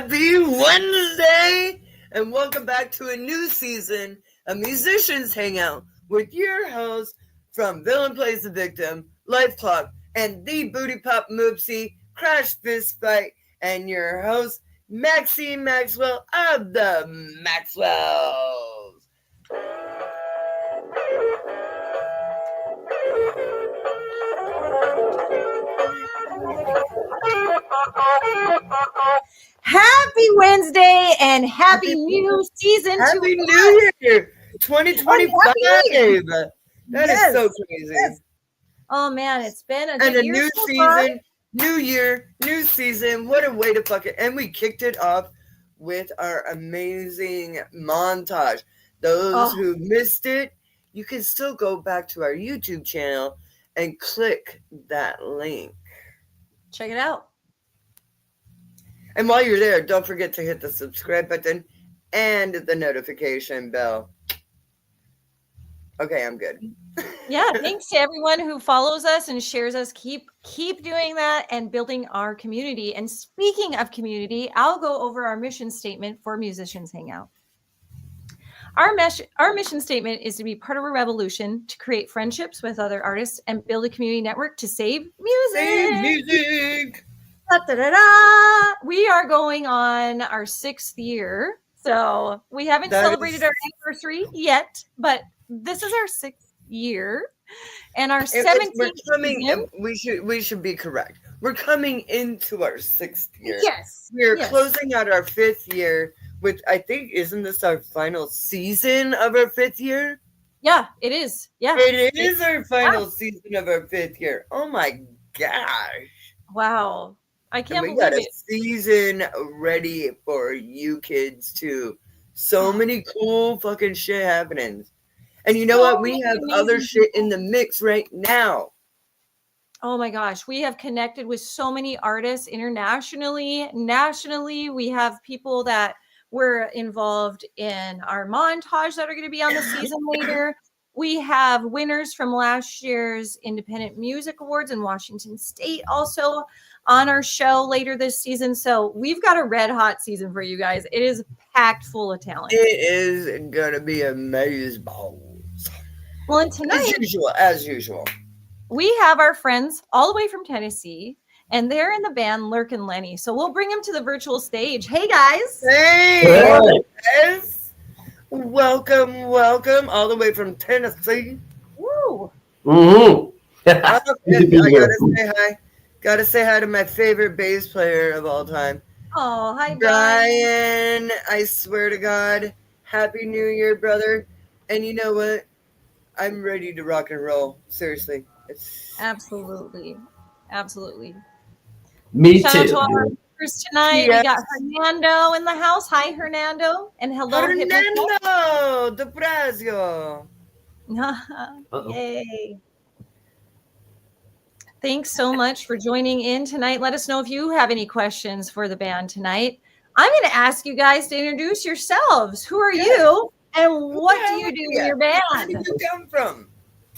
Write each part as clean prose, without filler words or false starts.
Happy Wednesday, and welcome back to a new season of Musicians Hangout with your host from Villain Plays the Victim, Life Clock, and the Booty Pop Moopsie, Crash Fist Fight, and your host, Maxine Maxwell of the Maxwells. Happy Wednesday and happy new season. Happy New Year 2025. That is so crazy. Yes. Oh man, it's been a good year new so season, far. new year, new season. What a way to fuck it. And we kicked it off with our amazing montage. Those who missed it, you can still go back to our YouTube channel and click that link. Check it out. And while you're there, don't forget to hit the subscribe button and the notification bell. Okay, I'm good. Yeah, thanks to everyone who follows us and shares us. Keep doing that and building our community. And speaking of community, I'll go over our mission statement for Musicians Hangout. Our mission statement is to be part of a revolution to create friendships with other artists and build a community network to save music. Save music. Da-da-da-da. We are going on our 6th year. So we haven't celebrated our anniversary yet, but this is our 6th year. And our 17th we should be correct. We're coming into our 6th year. Yes. We're closing out our 5th year, which I think, isn't this our final season of our 5th year? Yeah, it is. Yeah. It is our final season of our 5th year. Oh my gosh. Wow. I can't believe we got it. a season ready for you kids too. So many cool fucking shit happening. And you know what? We have other shit in the mix right now. Oh my gosh. We have connected with so many artists internationally, nationally. We have people that were involved in our montage that are going to be on the season later. We have winners from last year's Independent Music Awards in Washington State also on our show later this season. So we've got a red hot season for you guys. It is packed full of talent. It is going to be amazing. Well, and tonight, as usual, we have our friends all the way from Tennessee, and they're in the band Lurkin, Lenny. So we'll bring them to the virtual stage. Hey, guys. Hey, guys. Welcome, all the way from Tennessee. Woo. Mm-hmm. I gotta say hi. Gotta say hi to my favorite bass player of all time. Oh, hi, Brian. I swear to God, Happy New Year, brother. And you know what? I'm ready to rock and roll. Seriously. Absolutely. Me Shout too. out to all our members tonight. Yes. We got Hernando in the house. Hi, Hernando. And hello, Hernando de Brazio. Yay. Thanks so much for joining in tonight. Let us know if you have any questions for the band tonight. I'm going to ask you guys to introduce yourselves. Who are you and what do you do in your band? Where did you come from?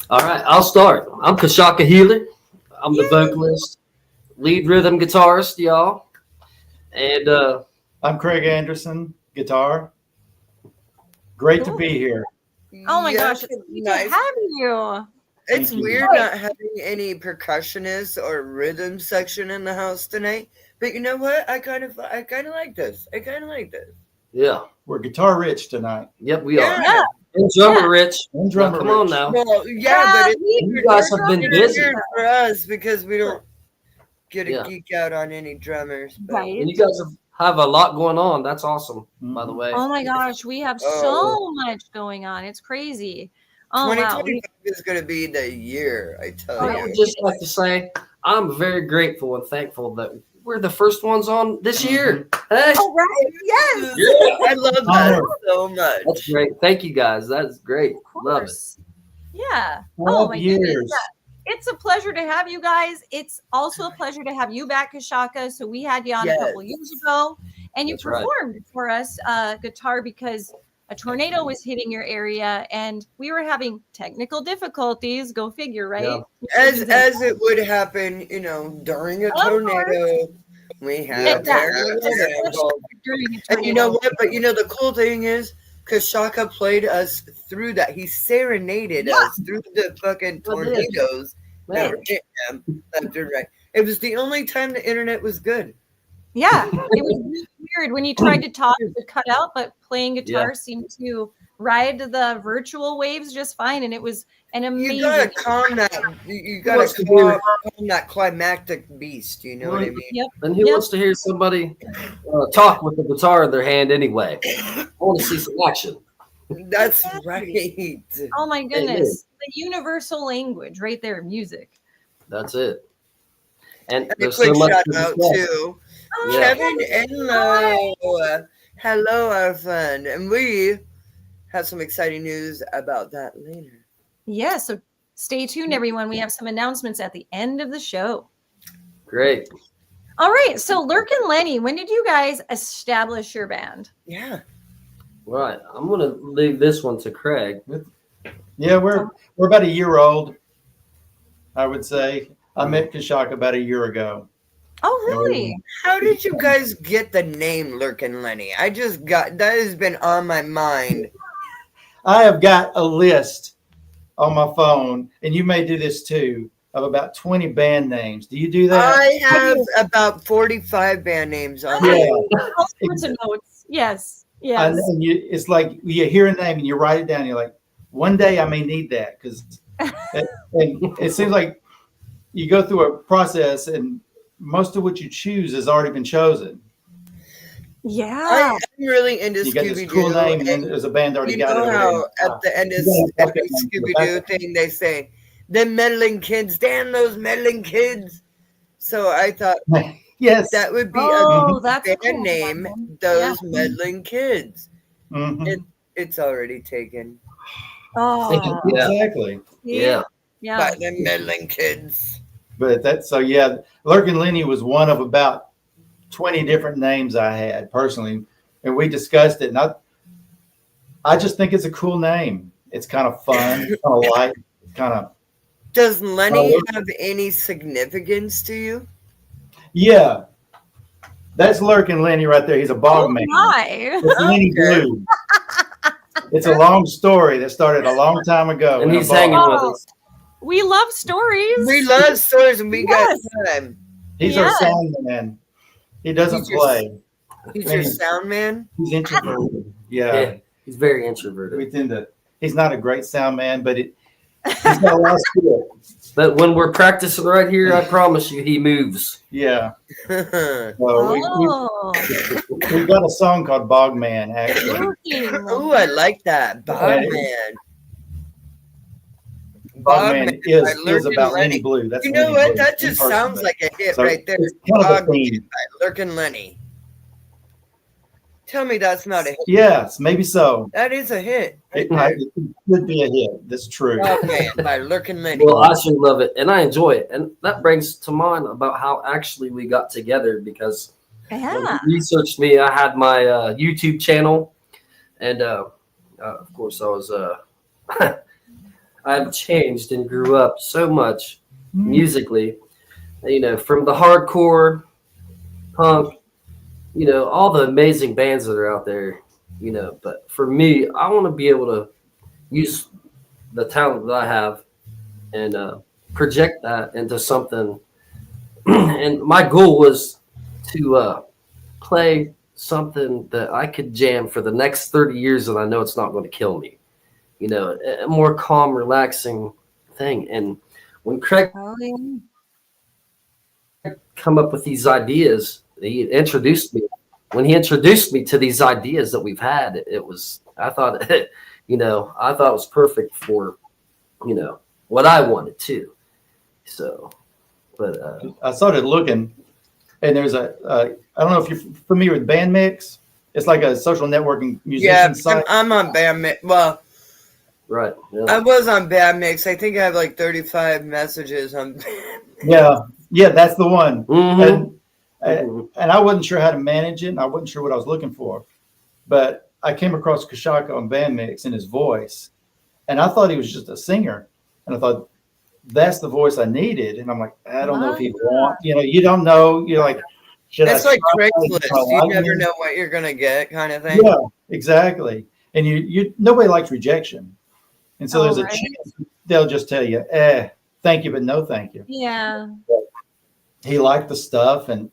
All right, I'll start. I'm Kashaka Healer. I'm the vocalist, lead rhythm guitarist, y'all. And I'm Craig Anderson, guitar. Great to be here. Oh my gosh, it's nice to have you. It's weird not having any percussionists or rhythm section in the house tonight, but you know what? I kind of like this. Yeah, we're guitar rich tonight. Yep, we are. Yeah. And drummer rich. And drummer come on now. Well, but you guys have been busy for us because we don't get a geek out on any drummers. Right. And you guys have a lot going on. That's awesome, by the way. Oh my gosh, we have so much going on. It's crazy. 2025 is going to be the year, I tell you. I would just like to say I'm very grateful and thankful that we're the first ones on this year. Hey. Oh, right. Yes. Yeah, I love that so much. That's great. Thank you, guys. That's great. Love it. Yeah. Oh, my goodness. It's a pleasure to have you guys. It's also a pleasure to have you back, Kashaka. So we had you on a couple years ago, and you performed for us guitar because a tornado was hitting your area and we were having technical difficulties. Go figure, right? Yeah. As it would happen, during a tornado. We Yeah. have Yeah. terrible. During a And you know tornado. what? But you know the cool thing is, Kashaka played us through that. He serenaded us through the fucking I did. tornadoes that Man. were hitting him left and right. It was the only time the internet was good. Yeah, it was really weird when you tried to talk, it would cut out, but playing guitar Yeah. seemed to ride the virtual waves just fine, and it was an You amazing. gotta calm that. You gotta wants to hear- calm that climactic beast. You know what I mean? Yep. And who Yep. wants to hear somebody talk with the guitar in their hand anyway? I want to see some action. That's Exactly. right. Oh my goodness, the universal language right there, music. That's it. And And a there's quick so much shout to out discuss. to Yeah. Kevin and Lo. Hello, our friend. And we have some exciting news about that later. Yeah, so stay tuned, everyone. We have some announcements at the end of the show. Great. All right, so Lurkin Lenny, when did you guys establish your band? Yeah. Right. I'm going to leave this one to Craig. Yeah, we're about a year old, I would say. I met Kashaka about a year ago. Oh, really? How did you guys get the name Lurkin Lenny? I just got that has been on my mind. I have got a list on my phone, and you may do this too, of about 20 band names. Do you do that? I have about 45 band names on Yeah. there. All sorts of notes. Yes. Yes. And it's like you hear a name and you write it down. And you're like, one day I may need that because, and it seems like you go through a process and most of what you choose has already been chosen. Yeah. I'm really into You got Scooby this cool Doo. name, and then there's a band already You got know it. how already. at the end of You gotta every back up Scooby on Doo the thing they say, "Them meddling kids, damn those meddling kids." So I thought Yes. that would be Oh, a that's a band cool name. one. Those meddling kids. Mhm. It's already taken Oh, Yeah. Exactly. Yeah. yeah. by the meddling kids. But that's so yeah. Lurkin Lenny was one of about 20 different names I had personally, and we discussed it. And I just think it's a cool name. It's kind of fun, kind of light, kind of Does Lenny Oh. have any significance to you? yeah. That's Lurkin Lenny right there. He's a bog Oh man. my. It's Lenny Okay. Blue. It's a long story that started a long time ago. And in a he's bog. hanging with Oh. us. We love stories. We love stories and we Yes. got time. He's Yeah. our sound man. He doesn't He's your- play. He's your Lenny. sound man. He's introverted. Yeah. Yeah. He's very introverted. We tend to. He's not a great sound man, but he's got a lot of skill. But when we're practicing right here, I promise you, he moves. Yeah. Ooh, Oh. We got a song called Bog Man, actually. Lurking. I like that. Bog Yeah. Man. Bog Man by is Lurkin about Lenny. Lenny Blue. That's You know Lenny what? Blue That in just person, sounds but- like a hit so right there. It's kind of a Bog Man theme. by Lurkin Lenny. Tell me that's not a hit. Yes, maybe so. That is a hit. Right It there. could be a hit. That's true. Bog Man by Lurkin Lenny. Well, I should love it, and I enjoy it, and that brings to mind about how actually we got together because when Yeah. you researched me. I had my YouTube channel, and of course, I was I've changed and grew up so much musically. You know, from the hardcore, punk, you know, all the amazing bands that are out there. You know, but for me, I want to be able to use the talent that I have and project that into something. And my goal was to play something that I could jam for the next 30 years, and I know it's not going to kill me. You know, a more calm, relaxing thing. And when Craig Oh, yeah. come up with these ideas, he introduced me. When he introduced me to these ideas that we've had, it was, I thought, you know, I thought it was perfect for, you know, what I wanted too. So, but I started looking, and there's I don't know if you're familiar with Bandmix. It's like a social networking musician Yeah, site. I'm on Bandmix. Well, right. I Yeah. was on Bandmix. I think I have like 35 messages on Bandmix. Yeah, that's the one. Mhm. And I wasn't sure how to manage it, and I wasn't sure what I was looking for. But I came across Kashaka on Bandmix and his voice, and I thought he was just a singer. And I thought, that's the voice I needed. And I'm like, I don't know if he'd want, you know, you don't know. You're like, Should It's I like try? Craigslist. Shall I You like never this? know what you're gonna get, kind of thing. Yeah, exactly. And you nobody likes rejection. And so Oh, there's a right. chance they'll just tell you, thank you, but no thank you. Yeah. He liked the stuff and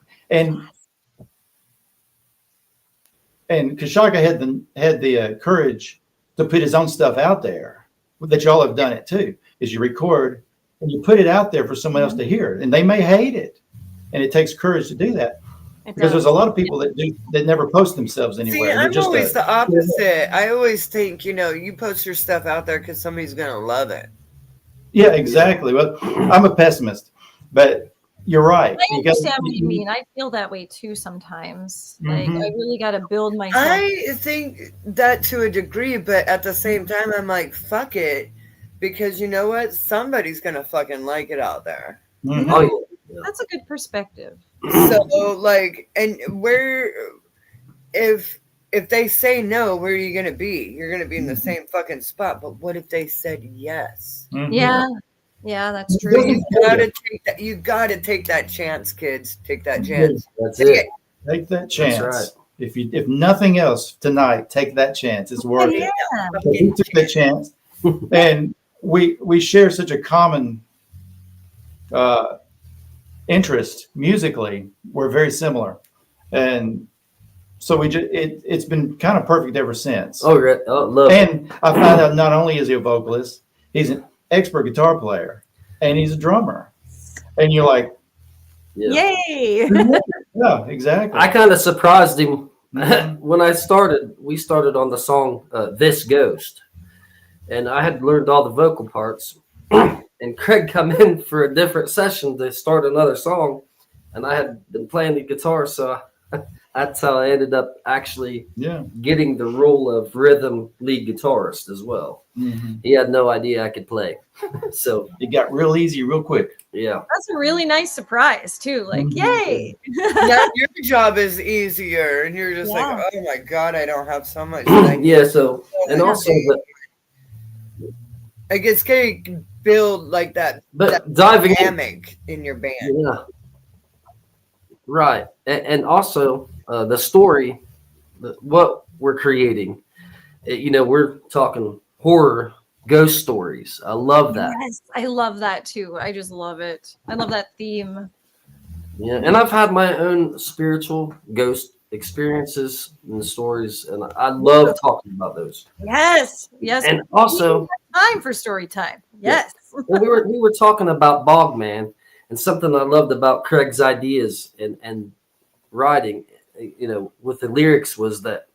Kashaka had the courage to put his own stuff out there. That y'all have done it too. Is you record and you put it out there for someone else to hear, and they may hate it, and it takes courage to do that It because does. there's a lot of people that never post themselves See, anywhere. They're I'm just always the opposite. I always think, you post your stuff out there because somebody's gonna love it. yeah, exactly. Well, I'm a pessimist, but you're right. I understand what you mean. I feel that way too sometimes. Like I really got to build myself. I think that to a degree, but at the same time, I'm like, fuck it, because you know what? Somebody's gonna fucking like it out there. Mhm. No, Oh, yeah. that's a good perspective. So, like, and if they say no, where are you gonna be? You're gonna be in the same fucking spot. But what if they said yes? Mhm. Yeah. Yeah, that's It true. doesn't You gotta take that. You gotta take that chance, kids. Take that chance. That's Take it. Take that chance. right. If nothing else tonight, take that chance. It's worth it. Yeah. So we took the chance, and we share such a common interest musically. We're very similar, and so it's been kind of perfect ever since. Oh, right. Oh, love it. And I found out not only is he a vocalist, he's an expert guitar player, and he's a drummer. And you're like, Yeah. Yay. yeah, exactly. I kind of surprised him Mhm. when we started on the song This Ghost. And I had learned all the vocal parts. And Craig come in for a different session to start another song. And I had been playing the guitar, so that's how I ended up actually Yeah. getting the role of rhythm lead guitarist as well. Mhm. He had no idea I could play. So, It got real easy real quick. yeah. That's a really nice surprise too. Like, yay. Now your job is easier, and you're just Yeah. like, oh my god, I don't have so much. Like, Yeah, so, and also, like it's gonna build like that but diving in, dynamic in your band. yeah. Right. And also the story, what we're creating, we're talking horror, ghost stories. I love that. Yes, I love that too. I just love it. I love that theme. Yeah. And I've had my own spiritual ghost experiences and stories, and I love talking about those. Yes. Yes. And also, Time for story time. Yes. we were talking about Bogman, and something I loved about Craig's ideas and writing, with the lyrics was that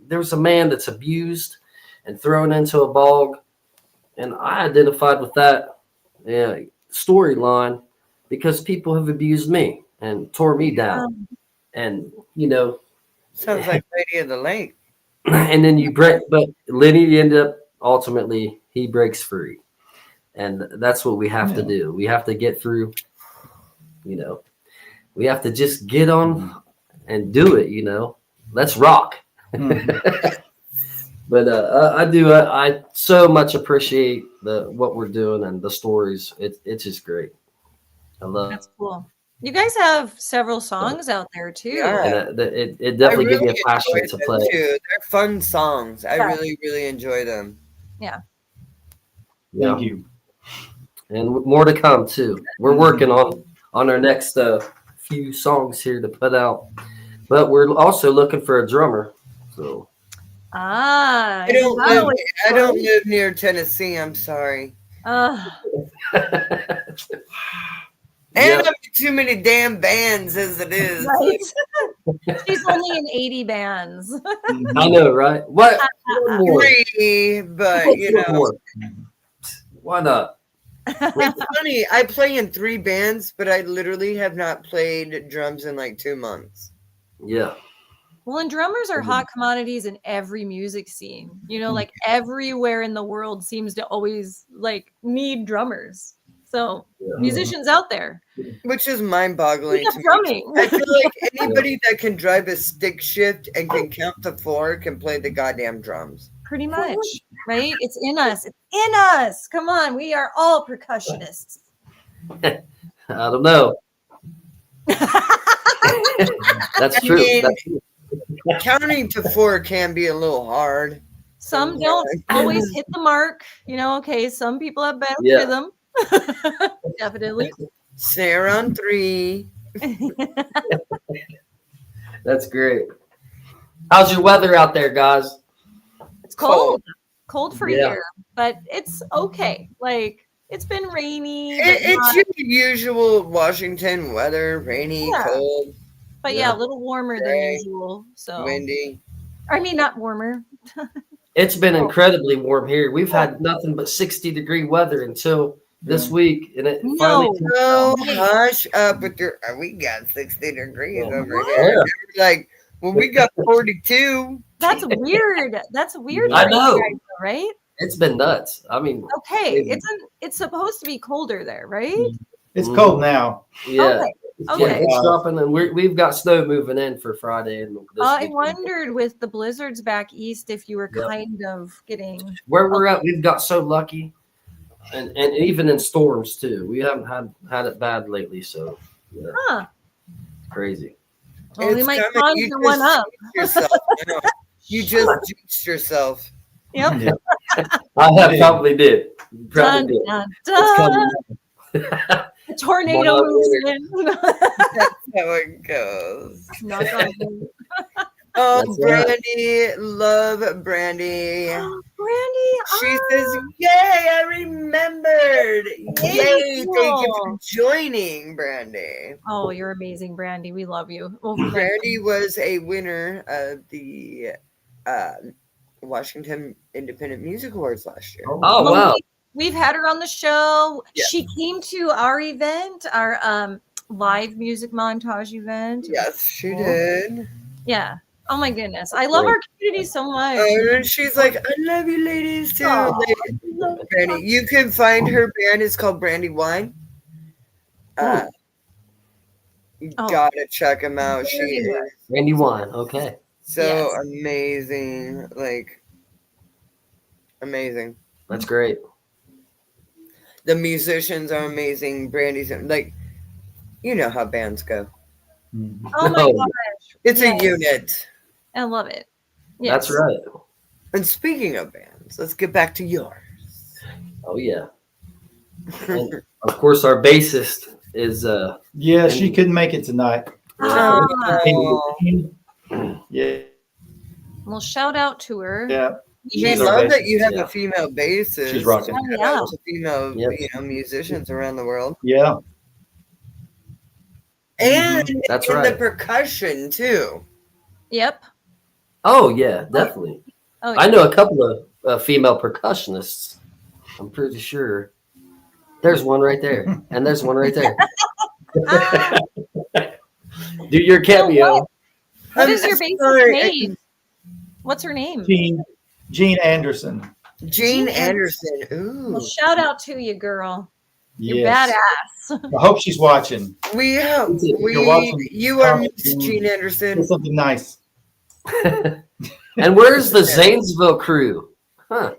there's a man that's abused and thrown into a bog, and I identified with that storyline because people have abused me and tore me down, and Sounds like Lady of the Lake. and then you break, but Lenny ended up ultimately he breaks free, and that's what we have to do. We have to get through. We have to just get on and do it. Let's rock. Mhm. But I so much appreciate what we're doing and the stories. It's just great. I love That's cool. You guys have several songs out there too. Yeah. and it definitely gives me a passion enjoy to them, play. too. They're fun songs. I Yeah. really, really enjoy them. Yeah. Thank you. And more to come too. We're working on our next few songs here to put out, but we're also looking for a drummer. So Ah. I don't wow. live near Tennessee. I'm sorry. And yeah. I'm in too many damn bands as it is. Right. She's only in 80 bands. I know, right? What? One more. Three, but One more. Why not? it's funny. I play in 3 bands, but I literally have not played drums in like 2 months. Yeah. Well, and drummers are hot commodities in every music scene. Like everywhere in the world seems to always need drummers. So musicians out there, Which is mind-boggling keep to me. drumming. I feel like anybody that can drive a stick shift and can count to 4 can play the goddamn drums. Pretty much, right? It's in us. It's in us. Come on, we are all percussionists. I don't know. That's I true. mean, That's true. counting to 4 can be a little hard. Some don't always hit the mark. Okay, some people have better Yeah. rhythm. Definitely. Snare on 3. That's great. How's your weather out there, guys? It's cold. Cold for Yeah. here, but it's okay. Like, it's been rainy, but It's your usual Washington weather, rainy, Yeah. cold, a little warmer than Gray. usual. So, windy. I mean, not warmer. It's been incredibly warm here. We've had nothing but 60-degree weather until this week, and it finally. No, hush up with your. We got 60 degrees over here. Yeah. Like, well, we got 42. That's weird. That's weird. I for you know. guys, though, right? It's been nuts. I mean, Okay, crazy. it's supposed to be colder there, right? It's cold now. Yeah. Okay. It's dropping, and we've got snow moving in for Friday. And I wondered with the blizzards back east if you were kind of getting where we're at. We've got so lucky, and even in storms too. We haven't had it bad lately, so Huh. Crazy. Well, we It's might coming. conjure You one just up. jinxed yourself. I know. You just jinxed yourself. Yep. Yeah. I probably did. Dun, Probably did. dun, It's dun. coming. A tornado One moves later. in. That's how it goes. Knock on wood. Oh, That's right. Brandy, love Brandy. Brandy. She says, "Yay! I remembered. Yay! cool. Thank you for joining, Brandy." Oh, you're amazing, Brandy. We love you. Oh, Brandy was a winner of the Washington Independent Music Awards last year. Oh wow! We've had her on the show. Yeah. She came to our event, our live music montage event. Yes, she Cool. did. Yeah. Oh my goodness. I love our community so much. And she's like, "I love you, ladies, too." Aw. Like, Brandy, you can find her band. It's called Brandy Wine. You gotta check them out. She is Randy Wine. Okay. so amazing. Like, amazing. That's great. The musicians are amazing. Brandy's like, you know how bands go. Oh my Oh, gosh. It's Yes. a unit. I love it. That's Yes. right. And speaking of bands, let's get back to yours. Oh yeah. And of course, our bassist is Yeah, she couldn't make it tonight. Ah, Oh, Yeah. well, shout out to her. Yeah. we She's our love that bassist, you have yeah. a female bassist. She's rocking. Oh, Shout yeah. out to female, Yep. musicians around the world, Yeah. and That's in the right. percussion too. Yep. Oh yeah, definitely. Oh, I know a couple of female percussionists. I'm pretty sure. There's one right there, and there's one right there. Ah, Do your cameo. what I'm is your bassist sorry, name? What's her name? Gene Anderson. Jean Jean Anderson. Ooh, Well, shout out to you, girl. You're Yes. badass. I hope she's watching. we have You're watching. you are Oh, Miss Jean Anderson. Do something nice. And where's the Zanesville crew? Huh.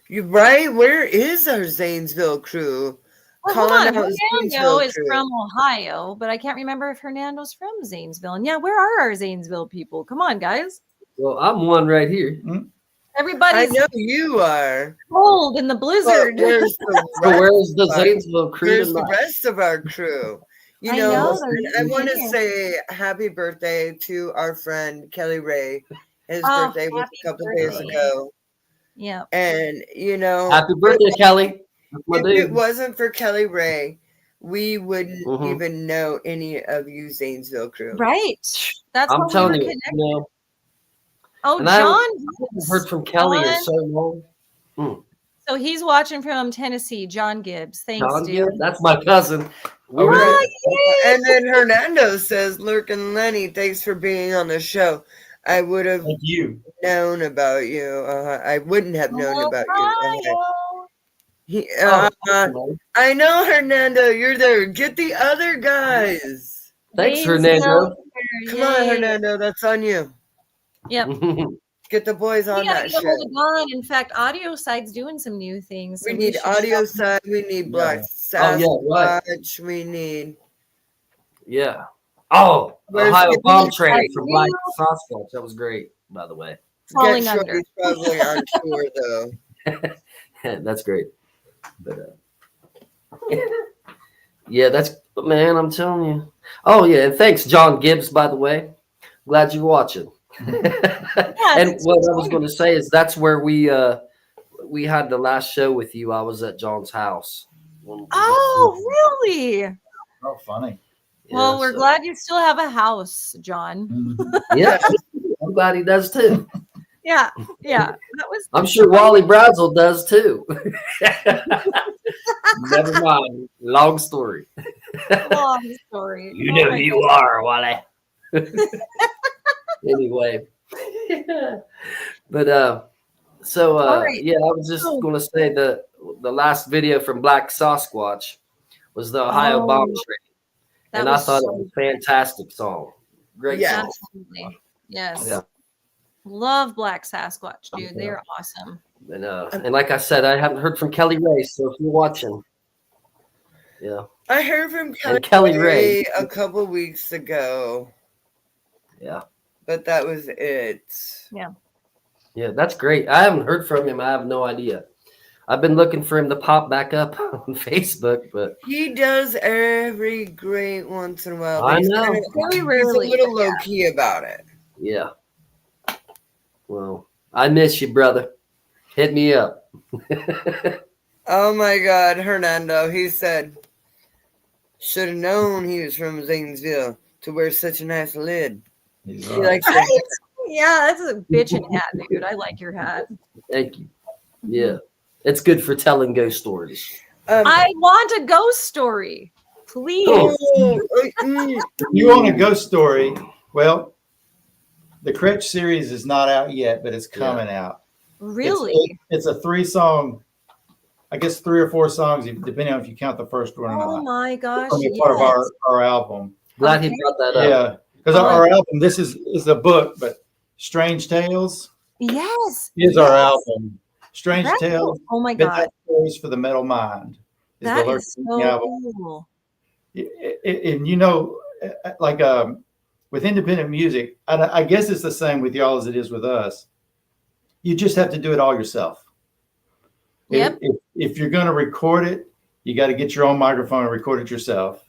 You right? Where is our Zanesville crew? Well, hold Calling on. out Hernando Zanesville is crew. from Ohio, but I can't remember if Hernando's from Zanesville. And yeah, where are our Zanesville people? Come on, guys. Well, I'm one right here. I Everybody's know you are. cold in the But blizzard. where's the So rest where's the of our- Zanesville crew where's the tonight? rest of our crew? You I know, know, and they're I want to here. say happy birthday to our friend Kelly Ray. His Oh, birthday was happy a couple days birthday. ago. Yeah. And, you know, Happy birthday, Kelly. That's my if it dude. wasn't for Kelly Ray, we wouldn't Mhm. even know any of you Zanesville crew. Right. That's I'm what we telling were you, connected. you know, Oh, and I John. haven't heard from Kelly in John. so long. So he's watching from Tennessee. John Gibbs. Thanks, John dude. Gibbs, that's my cousin. We All were- right. And then Hernando says, Lurkin Lenny, thanks for being on the show. I would have Thank you. known about you. I wouldn't have known about you. Ohio. He, Oh, I know, Hernando, you're there. Get the other guys. thanks, Zanesville. Hernando. Come on, Yay. Hernando, that's on you. Yep. Get the boys on We gotta that get a hold shit. of Don. In fact, Audio Side's doing some new things. so We need should audio shout- side. We need Black Oh, yeah, right. Sasquatch. We need. Yeah. Oh, Where's Ohio the Bomb beach? Train That's from you. Black Sasquatch. That was great, by the way. Falling Get under. Shorty's probably on tour though. That's great. But yeah, that's man. I'm telling you. Oh yeah, and thanks, John Gibbs. By the way, glad you're watching. And it's what I was exciting. going to say is that's where we had the last show with you. I was at John's house. Oh, really? Oh, funny. Well, we're so- glad you still have a house, John. Mhm. Yeah, I'm glad he does too. Yeah, yeah. That was I'm sure Wally Brazel does too. Never mind. Long story. a long story. You Oh know my who you are, Wally. Anyway. But so All right. yeah, I was just So- gonna say that the last video from Black Sasquatch was the Ohio Oh, Bomb Train. that And I was thought so it was a fantastic song. Great Yeah. song. Absolutely. Yes. Yeah. Love Black Sasquatch, dude. They are awesome. And like I said, I haven't heard from Kelly Ray, so if you're watching, yeah. I heard from Kelly Ray. a couple weeks ago, Yeah. but that was it. Yeah, that's great. I haven't heard from him. I have no idea. I've been looking for him to pop back up on Facebook, but He does every great once in a while. I He's know. kinda- Very He's a rarely. little low key about it. yeah. Well, I miss you, brother. Hit me up. Oh my God, Hernando. He said, "Should have known he was from Zanesville to wear such a nice lid." He's He right. likes it. Right? Yeah, that's a bitchin' hat, dude. I like your hat. Thank you. Yeah. It's good for telling ghost stories. I want a ghost story. Please. If you want a ghost story, well, the Cretch series is not out yet, but it's coming out. Really? It's a 3-song, I guess 3 or 4 songs, depending on if you count the first one or Oh not. my gosh. It's gonna be part of yes. our album. Glad Okay. he brought that up. Yeah, because our album, this is a book, but Strange Tales Yes. is our album. Strange That's Tales, cool. Oh my God. Midnight Stories for the Metal Mind. That the is Lurkin so album. cool. And you know, like with independent music, I guess it's the same with y'all as it is with us. You just have to do it all yourself. Yep. If you're going to record it, you got to get your own microphone and record it yourself.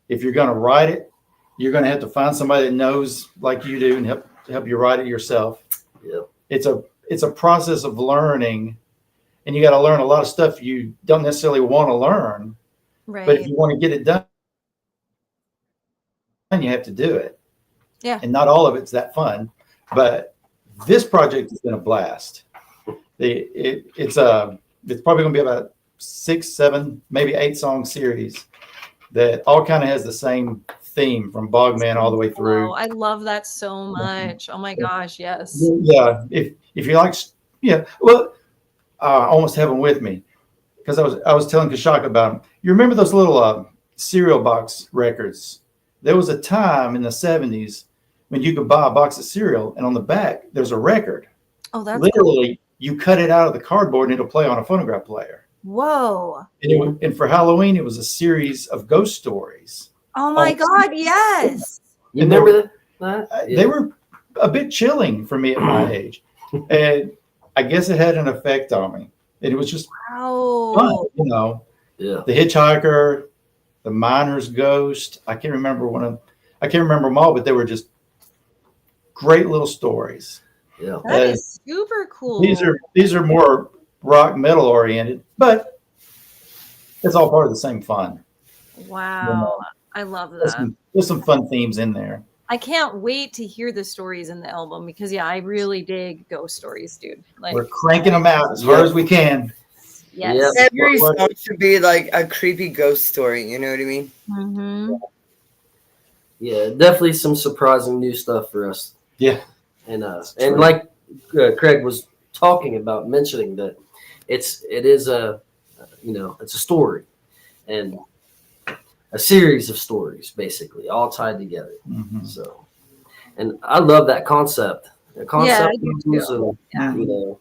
If you're going to write it, you're going to have to find somebody that knows like you do and help you write it yourself. Yep. It's a process of learning, and you got to learn a lot of stuff you don't necessarily want to learn. Right. But if you want to get it done, you have to do it. Yeah. And not all of it's that fun, but this project has been a blast. It's probably going to be about 6, 7, maybe 8 song series that all kind of has the same theme from Bogman all the way through. Oh, I love that so much. Oh my gosh, yes. Yeah, if you like, yeah. Well, I almost have them with me because I was telling Kashaka about them. You remember those little cereal box records? There was a time in the 70s when you could buy a box of cereal, and on the back there's a record. Oh, that's Literally, you cut it out of the cardboard and it'll play on a phonograph player. cool. Whoa. And for Halloween, it was a series of ghost stories. Oh my Oh. God, yes. You And they remember that? They were a bit chilling for me at my age, and I guess it had an effect on me. And it was just fun, Wow. you know. Yeah. The Hitchhiker, the Miner's Ghost. I can't remember them all, but they were just great little stories. Yeah. That is super cool. These are more rock metal oriented, but it's all part of the same fun. Wow. I love that. There's some fun themes in there. I can't wait to hear the stories in the album because yeah, I really dig ghost stories, dude. Like We're cranking them out as hard as we can. yes. Yep. Every song should be like a creepy ghost story. You know what I mean? Mm-hmm. Yeah, definitely some surprising new stuff for us. Yeah. And true. like Craig was talking about, mentioning that it is it's a story and a series of stories, basically, all tied together. Mhm. So, and I love that concept. The concept, I do too. and,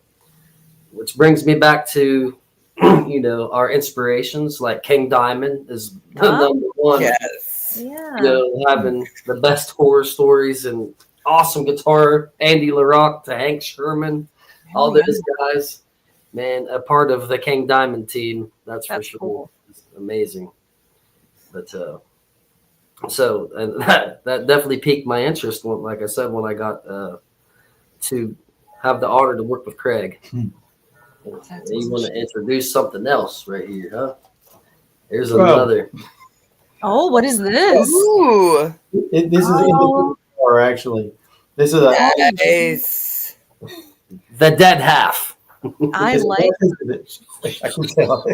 which brings me back to, our inspirations. Like King Diamond is the Oh. number one. Yes. Yeah. You know, having the best horror stories and awesome guitar, Andy LaRock to Hank Sherman, all yeah. those guys. Man, a part of the King Diamond team, that's for That's sure. cool. It's amazing. But so and that definitely piqued my interest when, like I said, when I got to have the honor to work with Craig. That's You awesome. want to introduce something else right here, huh? Here's Well, another. Oh, what is this? Ooh, This is Oh. or actually, this is a. nice. The Dead Half. I like I can tell.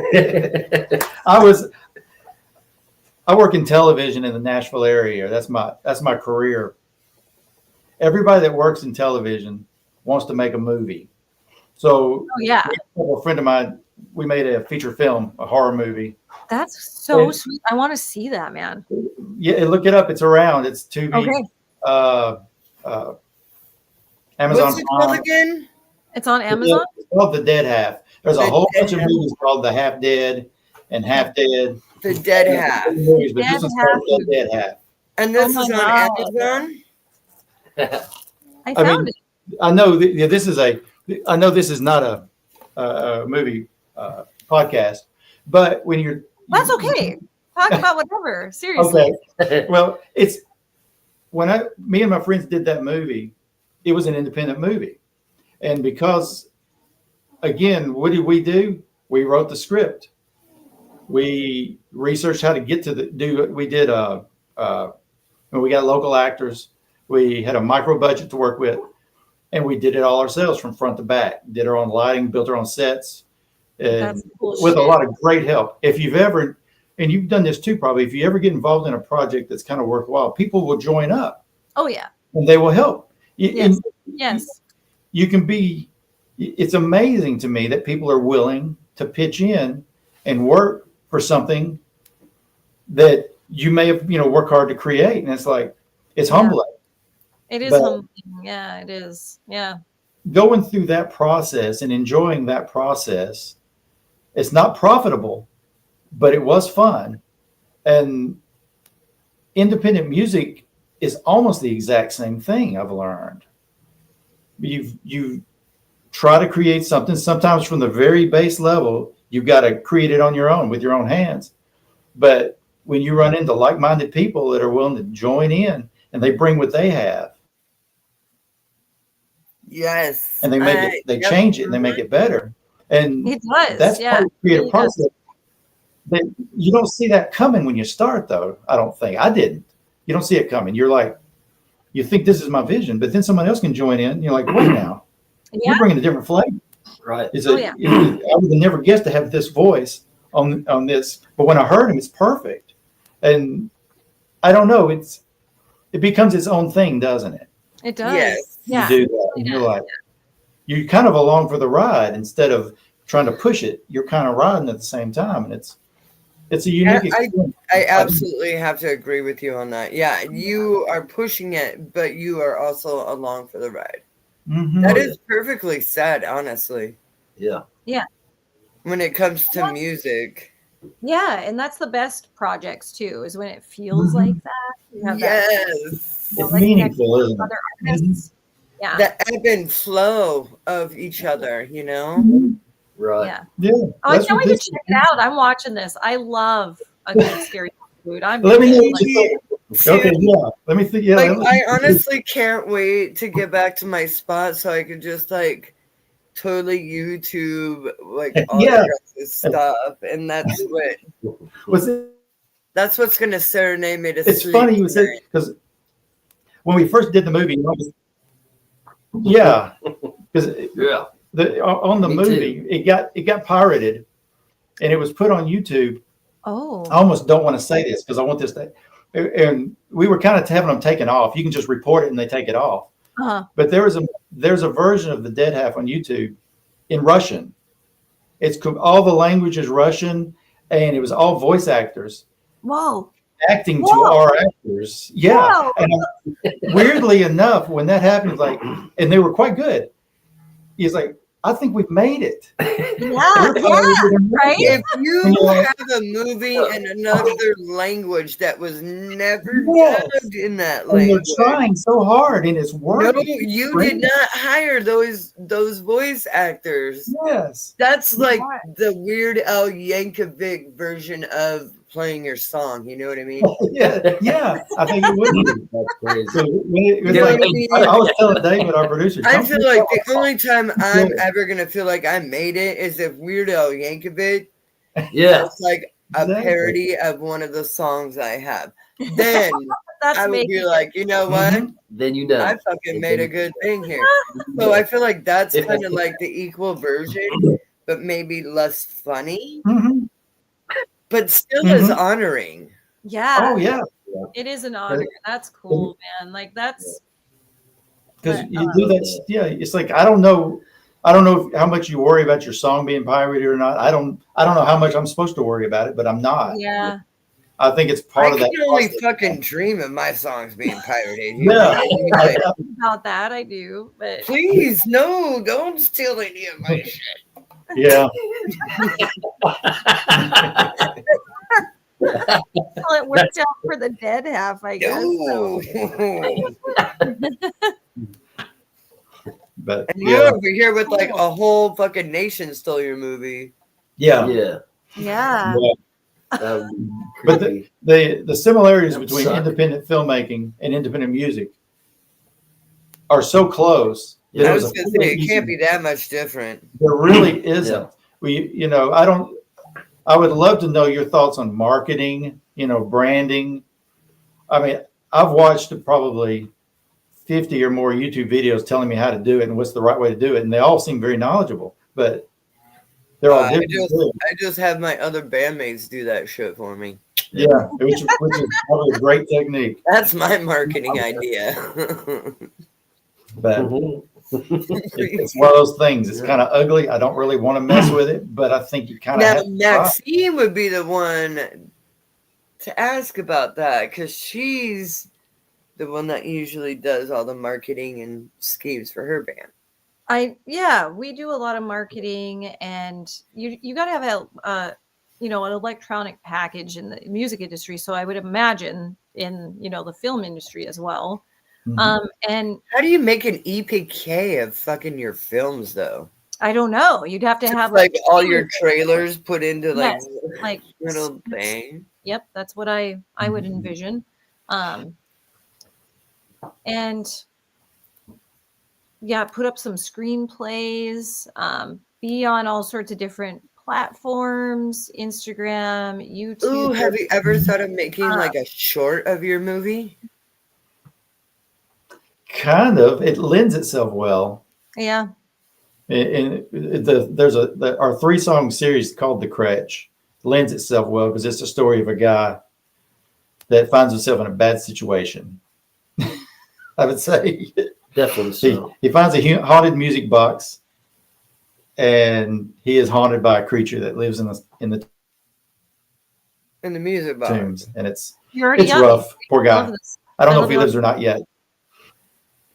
I work in television in the Nashville area. That's my career. Everybody that works in television wants to make a movie. So Oh yeah. a friend of mine, we made a feature film, a horror movie. That's so And- sweet. I want to see that, man. Yeah, look it up. It's around. It's Tubi. Okay. Amazon What's it called Prime. It's again? on Amazon? It's called The Dead Half. There's a The whole Dead bunch of Half. movies called The Half Dead and Half Dead. The Dead Half. Movies, but Dead this is Half. called The Dead Half. And this Oh is my on God. Amazon? I I found mean, it. I know I know this is not a movie podcast, but when you're That's okay. Talk about whatever. Seriously. okay. Well, it's when me and my friends did that movie, it was an independent movie, and because again, what did we do? We wrote the script. We researched how to get to we did we got local actors. We had a micro budget to work with, and we did it all ourselves from front to back. Did our own lighting, built our own sets, and That's cool with a shit. lot of great help. If you've ever, and you've done this too, probably, if you ever get involved in a project that's kind of worthwhile, people will join up Oh yeah. and they will help. Yes. Yes. You can be. It's amazing to me that people are willing to pitch in and work for something that you may have, work hard to create, and it's like it's Yeah. humbling. It is But- humbling. Yeah, it is. Yeah. Going through that process and enjoying that process, it's not profitable, but it was fun. And independent music is almost the exact same thing, I've learned. You try to create something, sometimes from the very base level, you've got to create it on your own with your own hands. But when you run into like-minded people that are willing to join in and they bring what they have, Yes. and they make it, they Yep. change it and they make it better. And It does. that's yeah. part of the creative really does. process. But you don't see that coming when you start, though. I don't think I didn't. You don't see it coming. You're like, you think this is my vision, but then someone else can join in. You're like, wait now, Yeah. you're bringing a different flavor. Right. Yeah. I would have never guessed to have this voice on this, but when I heard him, it's perfect. And I don't know, it becomes its own thing, doesn't it? It does. Yes. Yeah. You do that, and you're like, you're kind of along for the ride instead of trying to push it. You're kind of riding at the same time, and it's a unique experience. I absolutely have to agree with you on that. Yeah, you are pushing it, but you are also along for the ride. Mhm. That is perfectly said, honestly. Yeah. When it comes to music. Yeah, and that's the best projects too, is when it feels Mhm. like that. You have that, Yes. you know, It's like meaningful, connection isn't with it? other artists. Yeah. The ebb and flow of each other, you know? Right. Yeah. Yeah. Oh, I that's can't what wait to this check it out. I'm watching this. I love a good scary food. I'm Let me know really what you like, think. Okay, yeah. Let me think. Yeah. Like, let me- I honestly can't wait to get back to my spot so I could just, like, totally YouTube, like, all Yeah. the rest of stuff. And that's was it? that's what's going to serenade me to It's sleep. funny you said tonight. because when we first did the movie, yeah, because Yeah. on the Me movie it got pirated, and it was put on YouTube. oh, I almost don't want to say this because I want this to, and we were kind of having them taken off. You can just report it and they take it off. uh-huh. But there's a version of the Dead Half on YouTube in Russian. It's all the language is Russian, and it was all voice actors Whoa. acting to Whoa. our actors. Yeah. Whoa. And weirdly enough, when that happened, like, and they were quite good. He's like, I think we've made it. Yeah, right? If you Yeah. have a movie in another language that was never Yes. dubbed in that And they're language, trying so hard, and it's no, working. you did not hire those voice actors. Yes. That's like Right. the Weird Al Yankovic version of playing your song. You know what I mean? Yeah. I think it would be. That's crazy. So it's You know like, what I mean? I was telling David, our producer, I don't feel you like tell the us. only time I'm ever gonna feel like I made it is if Weird Al Yankovic Yeah. does like a Exactly. parody of one of the songs I have. Then That's I would making be it. like, you know what? Mhm. Then you know. I fucking made a good thing here. So I feel like that's kind of like the equal version, but maybe less funny, Mhm. but still as Mhm. honoring. Yeah, Oh yeah, it is an honor. That's cool, man. Like that's because but, you do that. Yeah, it's like I don't know how much you worry about your song being pirated or not. I don't know how much I'm supposed to worry about it, but I'm not. yeah. I think it's I part of can that. only process. fucking dream of my songs being pirated. You Yeah. know? Like, About that I do, but please, no, don't steal any of my shit. Yeah. well, it worked out for the dead half, I guess. So. No. But And you're over here with like a whole fucking nation stole your movie. yeah. Yeah. Yeah. That would be But creepy. the similarities That would between suck. independent filmmaking and independent music are so close. that Yeah. I it was a gonna full say it can't easy- be that much different. There really isn't. Yeah. I would love to know your thoughts on marketing, branding. I mean, I've watched probably 50 or more YouTube videos telling me how to do it and what's the right way to do it. And they all seem very knowledgeable, but they're all different. I just have my other bandmates do that shit for me. Yeah, which is probably a great technique. That's my marketing idea. But Mhm. it's one of those things. It's kind of ugly. I don't really want to mess with it, but I think you kind of Now have to try. Maxine would be the one to ask about that because she's the one that usually does all the marketing and schemes for her band. We do a lot of marketing, and you got to have an electronic package in the music industry. So I would imagine in the film industry as well. Mhm. And How do you make an EPK of fucking your films though? I don't know. You'd have to have Like all your trailers put into like Yes, like little thing. Yep, that's what I would envision. And yeah, put up some screenplays, be on all sorts of different platforms, Instagram, YouTube. Ooh, have you ever thought of making like a short of your movie? Kind of. It lends itself well. Yeah. And our 3-song series called The Crutch lends itself well because it's a story of a guy that finds himself in a bad situation. I would say Definitely so. he finds a haunted music box, and he is haunted by a creature that lives in the In the music box. tombs, and it's You're rough. Poor guy. Love this. I don't know I if he love lives or not yet.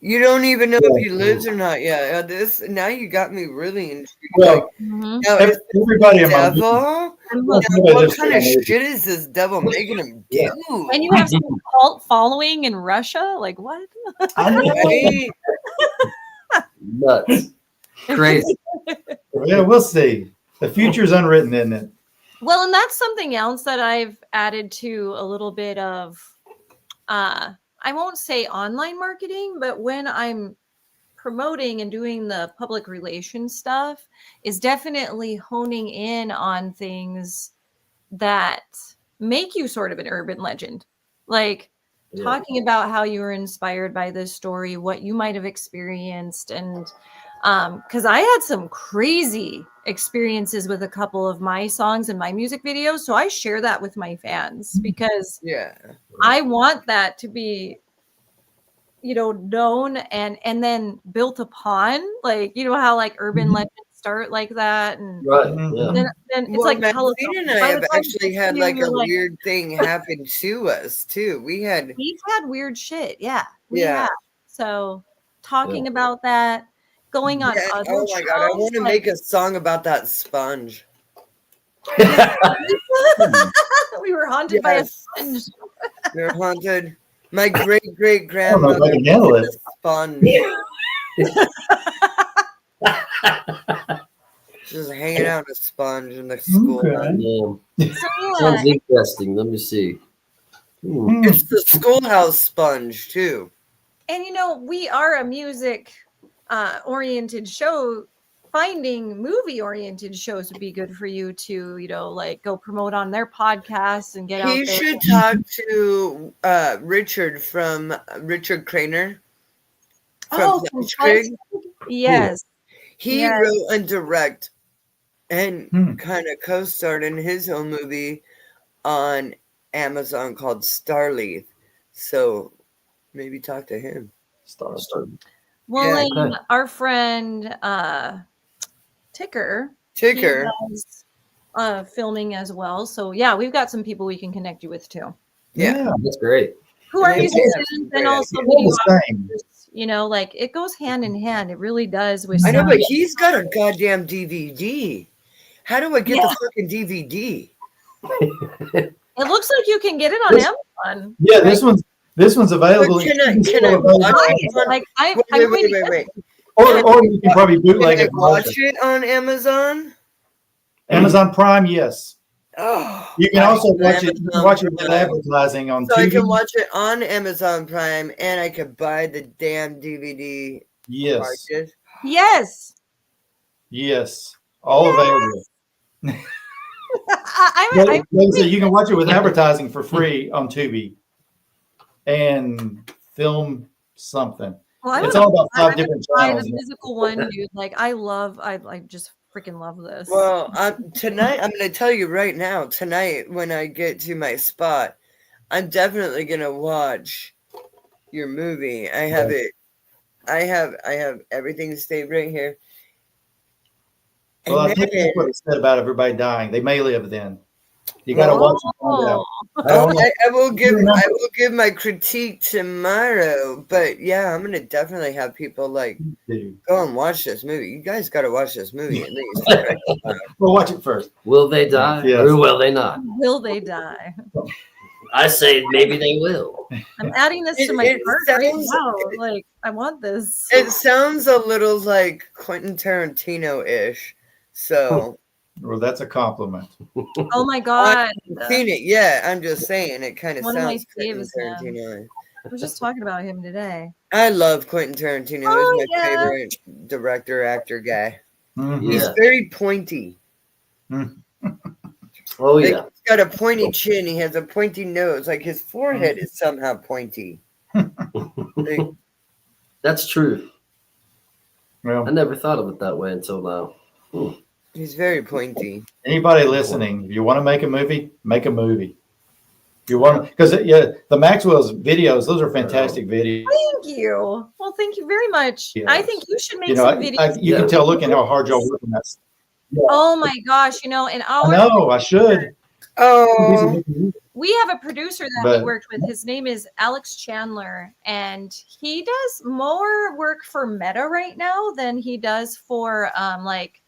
You don't even know Yeah. if he lives or not yet. Now you got me really intrigued. Well, Mhm. Now is everybody in my devil? And look, Now, what kind of shit is this devil making him do? Yeah. and you have some cult following in Russia? Like what? I know. Right? Nuts. Crazy. Yeah, we'll see. The future's unwritten, isn't it? Well, and that's something else that I've added to a little bit of I won't say online marketing, but when I'm promoting and doing the public relations stuff is definitely honing in on things that make you sort of an urban legend. Like Yeah. talking about how you were inspired by this story, what you might have experienced. And because I had some crazy experiences with a couple of my songs and my music videos. So I share that with my fans because Yeah. I want that to be, known and then built upon, like, how like urban Mhm. legends start like that. And Right. Mhm. Yeah. then it's Well, like Maxine and I by the have time actually you had get like to, a like, weird thing happen to us too. We've we've had weird shit. Yeah. We Yeah. have. So talking about that going on Yeah, other oh my god, I shows, want to like- make a song about that sponge. we were haunted by a Yes. sponge. You're haunted. My great great I don't know if I grandmother can handle was it. a sponge. Just hanging out in a sponge in the school. Okay. So yeah, Sounds interesting. Let me see. It's the schoolhouse sponge too. and we are a music oriented show. Finding movie oriented shows would be good for you to, like go promote on their podcasts and get out He there. should talk to Richard from Richard Craner from from Blitzkrieg. Yes. He Yes. wrote and direct and Hmm. kind of co-starred in his own movie on Amazon called Starleaf. So maybe talk to him. Star. Well, Yeah. and Okay. our friend Ticker, Ticker. he does filming as well. So yeah, we've got some people we can connect you with too, Yeah. That's great. who are Yeah, musicians that's and great. also It's all the videographers. same. Like it goes hand in hand. It really does with I know, sound. but he's got a goddamn DVD. How do I get Yeah. the fucking DVD? It looks like you can get it on This- Amazon. Yeah, this one's available. But can I It's watch available. it on, Like I'm wait, going to get wait. Or you can probably Can bootleg I it. from watch Russia. it on Amazon? Amazon Prime, yes. Oh, You can I also have watch it. You can Amazon watch it with Prime. advertising on So I TV. can watch it on Amazon Prime, and I could buy the damn DVD Yes, cartridge. Yes. yes, all available. I'm Like I said, you can watch it with advertising for free on Tubi, and film something. well, I'm It's gonna all about I'm 5 gonna different buy channels. the physical one, dude. Like I just freaking love this. Well, tonight, I'm going to tell you right now, tonight when I get to my spot, I'm definitely going to watch your movie. I have it. I have everything saved right here. Well, I And think then, that's what it said about everybody dying. They may live then. You got to watch it. and find out. Oh, I will give my critique tomorrow, but yeah, I'm gonna definitely have people like Dude. go and watch this movie. You guys got to watch this movie at least. Right? Well, watch it first. Will they die Yes. or will they not? will they die? I say maybe they will. I'm adding this to my It cart right sounds- now. Like I want this. It sounds a little like Quentin Tarantino-ish. So Well, that's a compliment. Oh my god! seen it, yeah. I'm just saying it kind of One of my sounds Quentin faves, man. Tarantino. I was just talking about him today. I love Quentin Tarantino. Oh, He's my yeah. favorite director, actor guy. Mhm. He's Yeah. very pointy. Oh Like, yeah. he's got a pointy chin. He has a pointy nose. Like his forehead is somehow pointy. Like, That's true. Well, I never thought of it that way until now. he's very pointy. anybody listening, if you want to make a movie, make a movie. If you want, because the Maxwell's videos, those are fantastic videos. Thank you. Well, thank you very much. Yes. I think you should make You know, some videos. you can tell looking how hard y'all work on that. Oh my gosh! And I our know, I should. Oh, we have a producer that But- we worked with. His name is Alex Chandler, and he does more work for Meta right now than he does for like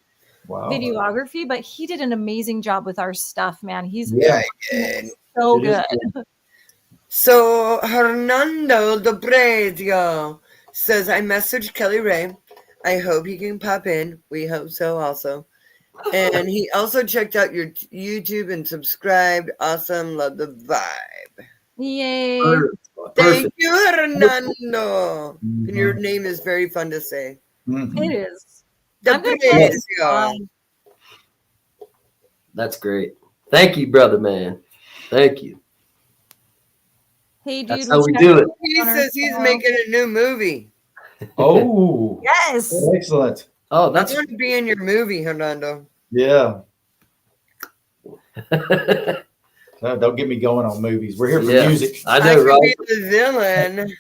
Wow. videography. But he did an amazing job with our stuff, man. He's Yeah. so It is good. so Hernando de Brezio says, I messaged Kelly Ray. I hope he can pop in. We hope so also. And he also checked out your YouTube and subscribed. Awesome. Love the vibe. Yay! Thank Perfect. you, Hernando. Mhm. And your name is very fun to say. Mhm. It is. De I'm gonna try this Brezio. on. That's great. Thank you, brother man. Thank you. Hey, dude. That's how we checked do it. out He on our says he's channel. making a new movie. Oh, Yes. excellent. Oh, I that's want to be in your movie, Hernando. Yeah. Don't get me going on movies. We're here for Yeah. music. I I know, could right? be the villain.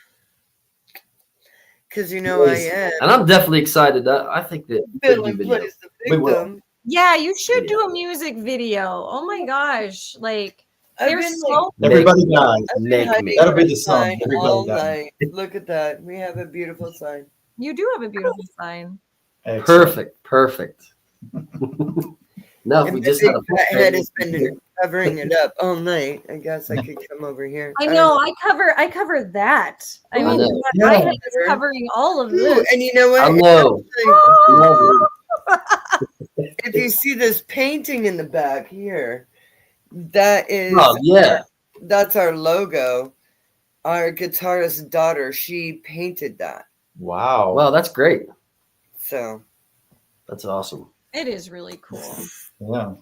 Because you know I am. And I'm definitely excited. I think that we could do Villain video. plays the We will. victim. Yeah, you should do a music video. Oh my gosh. Like, I've they're been, so Everybody dies. I've been Make hyping me. That'll be our the song. sign Everybody all dies. night. Look at that. We have a beautiful sign. you do have a beautiful sign. Excellent. Perfect. No, And we my just big had a fat head has been covering it up all night. I guess I could come over here. I know. I cover that. I Ooh, mean, know. my Yeah. head is covering all of Ooh, this. and you know what? I know. Oh! If you see this painting in the back here, that is Oh yeah. that's our logo. Our guitarist's daughter, she painted that. Wow. Wow, that's great. So, That's awesome. It is really cool. Yeah.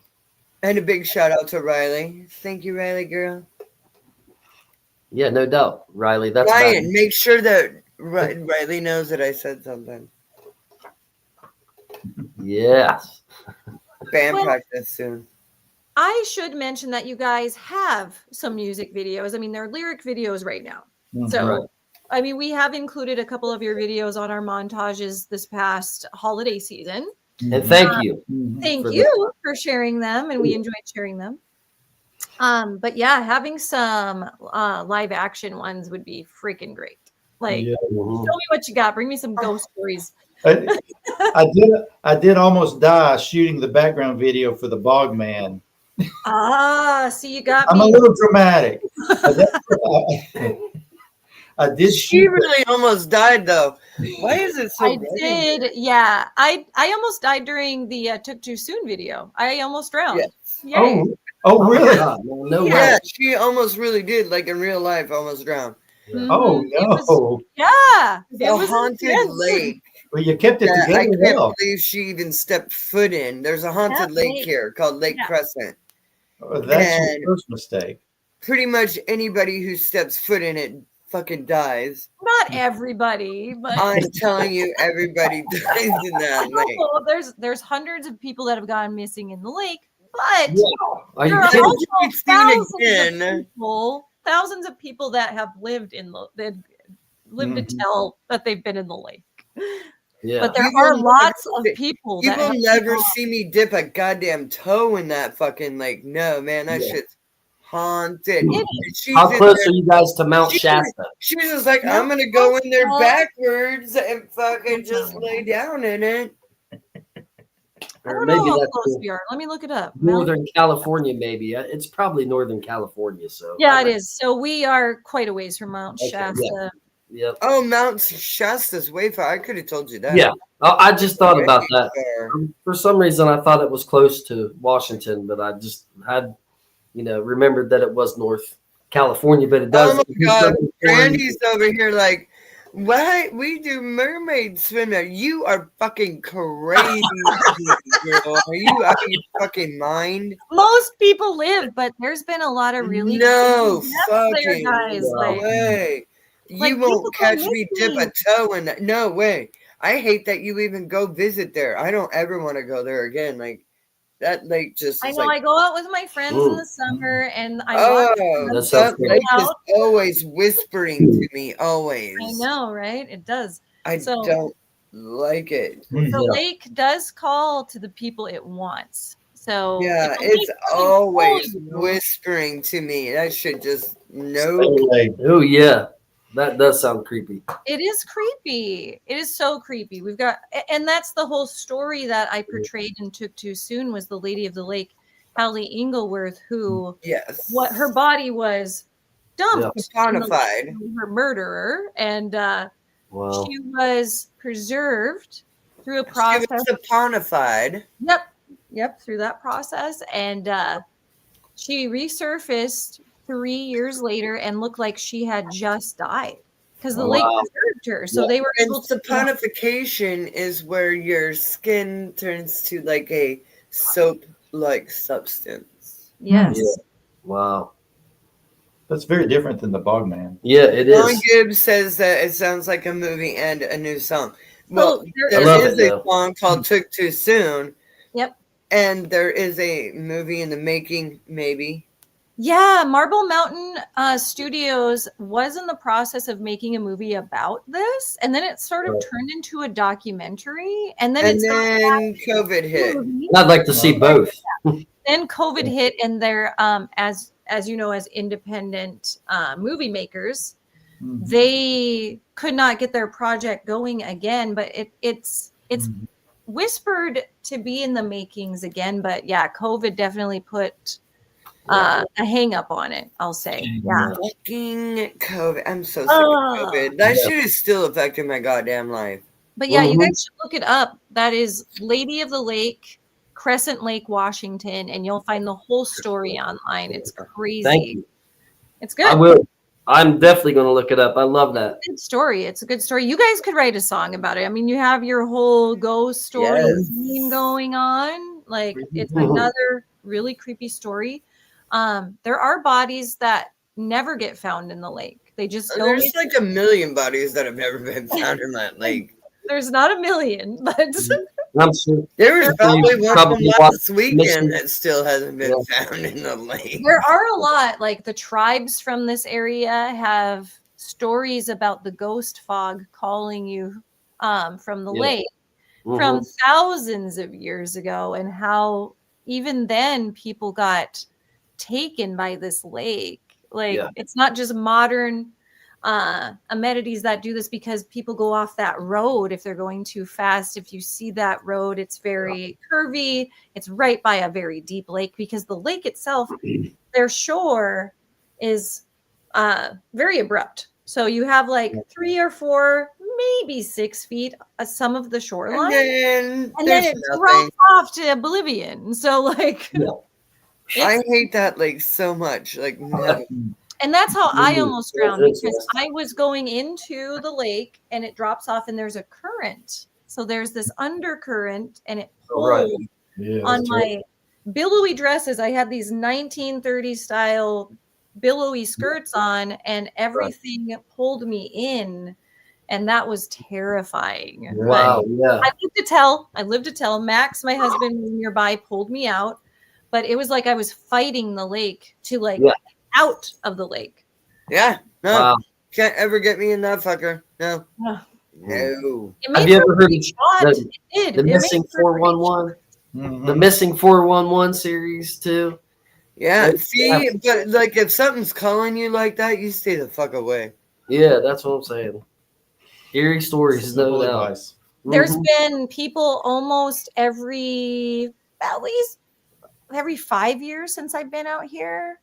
and a big shout out to Riley. Thank you, Riley girl. Yeah, no doubt, Riley. That's Ryan, about make sure that Riley knows that I said something. yes. Band Well- practice soon. I should mention that you guys have some music videos. I mean, they're lyric videos right now. Mhm. So, Right. I mean, we have included a couple of your videos on our montages this past holiday season. And thank you. Mhm. Thank For you for sharing them, and we enjoyed sharing them. But yeah, having some live action ones would be freaking great. Like, Yeah. Mhm. show me what you got. Bring me some ghost stories. I did almost die shooting the background video for the Bog Man. See, you got I'm a me. little dramatic. I did She shoot. really almost died though. Why is it so I bright? did, yeah. I almost died during the Took Too Soon video. I almost drowned. Yeah. Yay. Oh, Oh, really? God, man, no Yeah, way. she almost really did, like in real life, almost drowned. Mhm. Oh It was- no! yeah. It's It a was haunted intense. lake Well, you kept it that I together can't well. believe she even stepped foot in. There's a haunted That lake lake. here called Lake Yeah. Crescent. Oh, that's And- your first mistake. Pretty much anybody who steps foot in it fucking dies. Not everybody, but I'm telling you, everybody dies in that lake. no, there's hundreds of people that have gone missing in the lake, but Wow. Are you there are kidding? also We've seen thousands of people that have lived in that lived to Mhm. tell that they've been in the lake. Yeah. But there You are will lots never- of people You that will have never gone. see me dip a goddamn toe in that fucking lake. No, man, that Yeah. shit's haunted. It And she's How in close there- are you guys to Mount She- Shasta? She was just like, I'm gonna go in there backwards and fucking just lay down in it. I Or don't know maybe how that's close the we are. Let me look it up. Mount- Northern California, maybe. It's probably Northern California. So Yeah, it is. So we are quite a ways from Mount Okay, Shasta. Yep. Oh, Mount Shasta's way far. I could have told you that. Yeah. I just thought about Way that. far. For some reason, I thought it was close to Washington, but I just had, remembered that it was North California, but it does. Oh my God, Brandy's over here like, why we do mermaid swim there? You are fucking crazy, girl. Are you out of your fucking mind? Most people live, but there's been a lot of really No good deaths there, fucking guys. wow. way. Like, You people won't go catch me dip a missing. toe in that. No way. I hate that you even go visit there. I don't ever want to go there again. Like that lake just I is know. like, I go out with my friends in Ooh. the summer, and I watch oh, them That sounds that great. lake is out. always whispering to me. Always. I know, right? It does. I So- don't like it. The Yeah. lake does call to the people it wants. So Yeah, if the it's lake doesn't always call you- whispering to me. That should just no. Anyway, Oh yeah, that does sound creepy. It is creepy. It is so creepy. We've got, and that's the whole story that I portrayed in Took Too Soon was the Lady of the Lake, Hallie Ingleworth, who Yes. what her body was dumped in the lake personified. from her murderer, and Wow. she was preserved through a She process. was saponified. Yep, through that process, and she resurfaced 3 years later and looked like she had just died because the lake Wow. preserved her. So Yeah. they were And able to. saponification is where your skin turns to like a soap-like substance. Yes. Yeah. Wow. that's very different than the Bog Man. Yeah, it Ron is. Gibbs says that it sounds like a movie and a new song. Well, So there I love is it, a though. song called "Took Too Soon." Yep. And there is a movie in the making, maybe. Yeah, Marble Mountain Studios was in the process of making a movie about this, and then it sort of Right. turned into a documentary, and then And it's then COVID hit. I'd like to see both. Then COVID hit, and they're as you know, as independent movie makers, Mhm. they could not get their project going again. But it's Mhm. whispered to be in the makings again, but yeah, COVID definitely put a hang up on it, I'll say. Yeah. Fucking COVID. I'm so sick Ugh. of COVID. That Yeah. shit is still affecting my goddamn life. But yeah, you Mhm. guys should look it up. That is Lady of the Lake, Crescent Lake, Washington, and you'll find the whole story online. It's crazy. Thank you. It's I good. will. I'm definitely going to look it up. I love that. Good story. It's a good story. You guys could write a song about it. I mean, you have your whole ghost story Yes. theme going on. Like, it's Mhm. another really creepy story. There are bodies that never get found in the lake. They just don't. There's like a million bodies that have never been found in that lake. There's not a million, but I'm sure. There was probably one from Probably last weekend missing- that still hasn't been found in the lake. there are a lot. Like the tribes from this area have stories about the ghost fog calling you from the Yeah. lake from thousands of years ago, and how even then people got taken by this lake. Like Yeah. it's not just modern amenities that do this, because people go off that road if they're going too fast. If you see that road, it's very curvy. It's right by a very deep lake, because the lake itself, their shore is very abrupt. So you have like 3 or 4, maybe 6 feet some of the shoreline, And and then then it nothing. drops off to oblivion. So like I hate that lake so much. Like, no. and that's how I Mhm. almost That's drowned, because interesting. I was going into the lake and it drops off and there's a current. So there's this undercurrent and it Oh, right. pulled Yeah, on that's my billowy dresses. I had these 1930s style billowy skirts on, and everything pulled me in, and that was terrifying. But Wow. Yeah. I lived to tell. Max, my husband, was nearby, pulled me out, but it was like I was fighting the lake to like Yeah. out of the lake. Yeah, no. Wow. Can't ever get me in that fucker. No. Ugh. No. It made Have you for ever a heard great of shot. the- It did. The It made Missing for a great 411? Mhm. The Missing 411 series, too? Yeah, They- see, but like if something's calling you like that, you stay the fuck away. Yeah, that's what I'm saying. Eerie stories, no Simple doubt. advice. There's Mhm. been people almost at least every 5 years since I've been out here.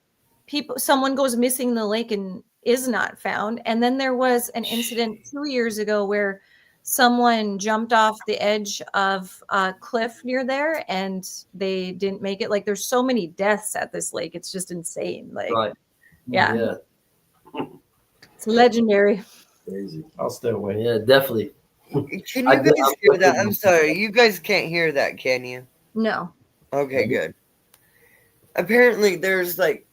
Someone goes missing in the lake and is not found. And then there was an incident 2 years ago where someone jumped off the edge of a cliff near there and they didn't make it. Like there's so many deaths at this lake. It's just insane. Like, Right. yeah, Yeah. it's legendary. Crazy. I'll stay away. Yeah, definitely. Can I you did- guys I'm hear that? looking- I'm sorry, you guys can't hear that, can you? No. Okay, good. Apparently, there's like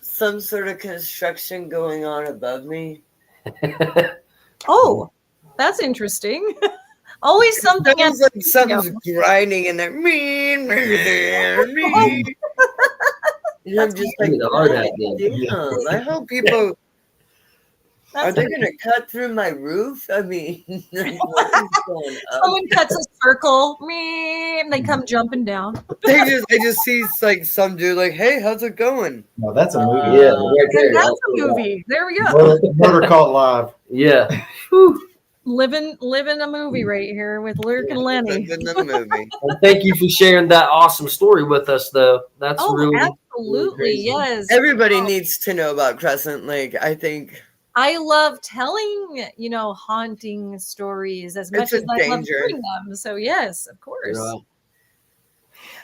some sort of construction going on above me. Oh, that's interesting. Always something. Sounds like something's grinding in there. And I'm just like, Maybe the hard hat did. damn, I hope people are That's they gonna cut through my roof? I mean, like, what is going up? Someone cuts a circle, and they come jumping down. I just see like some dude like, hey, how's it going? No, that's a movie. Yeah, right there. And that's a movie. There we go. Murder Caught Live. Yeah. Living a movie right here with Lurkin and Lenny. In the movie. Well, thank you for sharing that awesome story with us, though. That's Oh, really absolutely. crazy. Yes. Everybody needs to know about Crescent Lake. I think I love telling, haunting stories as much a as I love danger. doing them. So yes, of course. Yeah.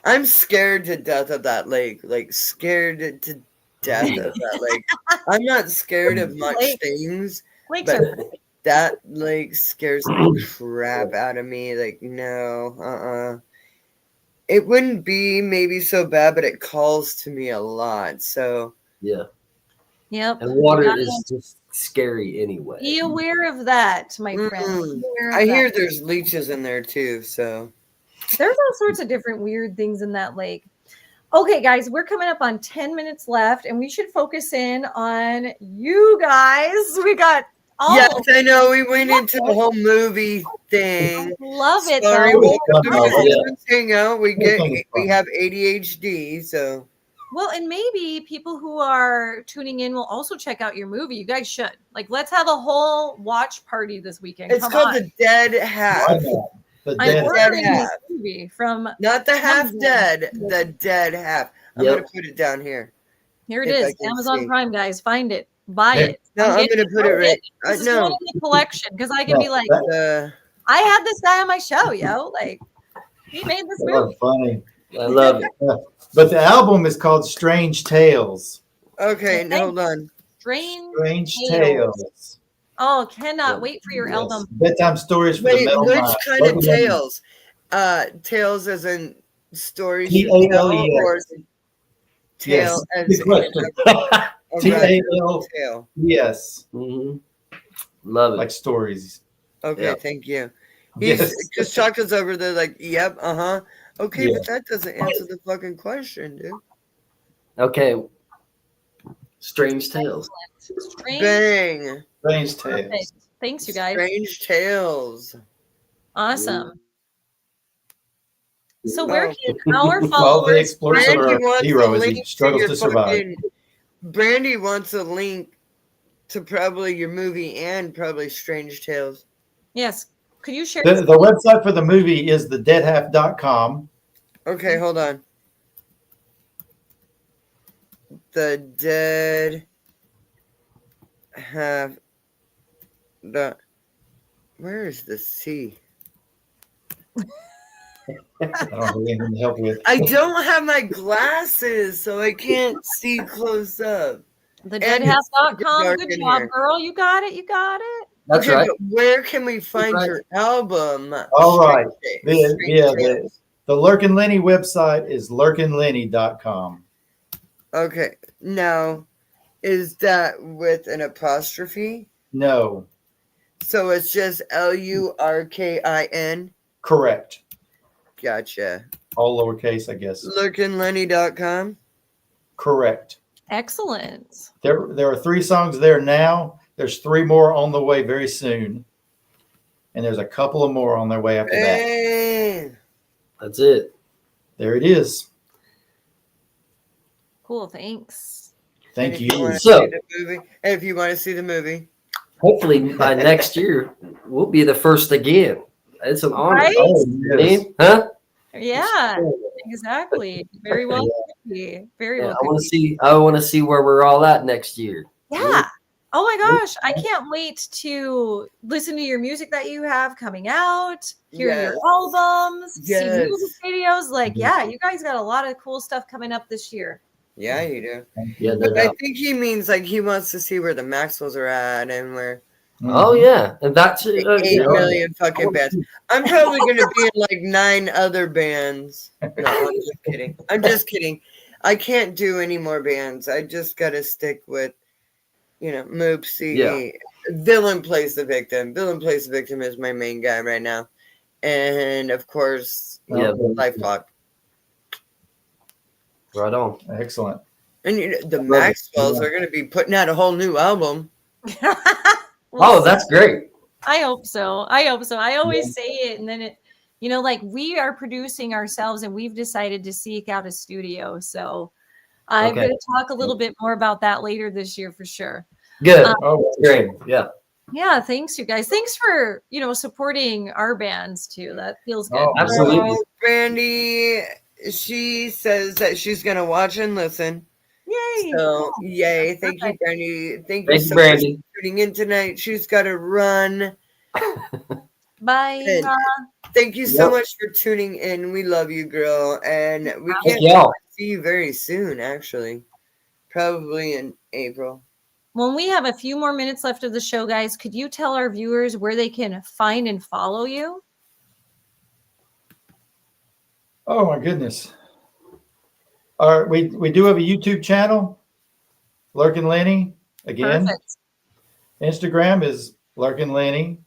I'm scared to death of that lake. Like scared to death of that lake. I'm not scared of much Lake. things, Lakes but are that lake scares the crap out of me. Like, no, It wouldn't be maybe so bad, but it calls to me a lot. So Yeah. Yep. And water Gotta is just scary anyway. Be aware of that, my friend. Mm-mm. Be aware of I that. hear there's leeches in there too. So There's all sorts of different weird things in that lake. Okay, guys, we're coming up on 10 minutes left, and we should focus in on you guys. We got all yes, I know we went into the whole movie thing. love it. Sorry, though. welcome to Oh, Musicians Hangout. We have ADHD, so Well, and maybe people who are tuning in will also check out your movie. You guys should. Like, let's have a whole watch party this weekend. it's Come called on. The Dead Half. Why not? The I'm dead. ordering half. this movie from. Not the half Amazon. dead, the dead half. I'm Yep. gonna put it down here. Here it If I is. can Amazon see. Prime, guys. Find it. Buy There. it. No, I'm getting gonna put it I'm right. getting This is No, going in the collection because I can No, be like, the I had this guy on my show, yo. Like, he made this Oh, movie. funny. I love it. But the album is called Strange Tales. okay. Okay. Hold on. Strange Tales. Tales. Oh, cannot wait for your Yes. album. Bedtime stories for the Wait, metal which mind. kind of Lurkin Lenny. tales? Tales as in stories you tell, Tales. or tale Yes. as Good in question. a T-A-L. tale? Yes. Mhm. Love it. Like stories. Okay, Yeah. thank you. He's Yes. because Chaka's over there like, yep, Okay, Yeah. but that doesn't answer the fucking question, dude. Okay. Strange Tales. Strange. Bang. Strange Perfect. Tales. Thanks, you guys. Strange tales. Awesome. So where Oh. can our While they followers explore some of Brandy our wants a hero as link he to struggles your to survive. fucking. Brandy wants a link to probably your movie and probably Strange Tales. Yes. Could you share The website for the movie is thedeadhalf.com. Okay, hold on. The dead have the. Where is the C? I don't have anything to help with. I don't have my glasses, so I can't see close up. And it's thedeadhalf.com. dark Good in job, here. girl. You got it. You got it. That's Okay, right. but where can we find right. your album? All right. Strange The Tales. Lurkin Lenny website is lurkinlenny.com. Okay, now is that with an apostrophe? No. So it's just Lurkin? Correct. Gotcha. All lowercase, I guess. Lurkinlenny.com? Correct. Excellent. There are 3 songs there now. There's 3 more on the way very soon. And there's a couple of more on their way after that. Hey. That's it. There it is. Cool. Thanks. Thank And if you. wanna So- see the movie, if you want to see the movie, Hopefully by next year we'll be the first again. It's an honor. Right? Oh, yes. Huh? Yeah, exactly. Very well. Could be. Very Yeah, well. I want could to be. see. I want to see where we're all at next year. Yeah. Oh my gosh. I can't wait to listen to your music that you have coming out, hear your Yes. albums, see Yes. music videos. Like, yeah, you guys got a lot of cool stuff coming up this year. yeah, you do. Yeah, no But I doubt. think he means like he wants to see where the Maxwells are at and where Oh yeah, and that's the yeah. 8 million fucking bands. I'm probably going to be in like 9 other bands. No, I'm just kidding. I'm just kidding. I can't do any more bands. I just got to stick with, Moopsie. Yeah. Villain plays the victim. Villain plays the victim is my main guy right now. And of course, Yeah. Life Clock. Right on. Excellent. And the Love it. Maxwells are going to be putting out a whole new album. Oh, that's great. I hope so. I hope so. I always say it, and then it, like we are producing ourselves, and we've decided to seek out a studio. So I'm Okay. going to talk a little bit more about that later this year for sure. Good. Oh, That's great. Yeah. Yeah, thanks, you guys. Thanks for supporting our bands too. That feels good. Oh, Absolutely. Brandy, she says that she's going to watch and listen. Yay! So, yay. Thank you, Perfect. Brandy. Thank you Thank so you, much Brandy. for tuning in tonight. She's got to run. Bye. And thank you so Yep. much for tuning in. We love you, girl. And we Thank can't y'all. see you very soon, actually. Probably in April. When we have a few more minutes left of the show, guys, could you tell our viewers where they can find and follow you? Oh my goodness. All right, we do have a YouTube channel, Lurkin Lenny. Again, Perfect. Instagram is Lurkin Lenny.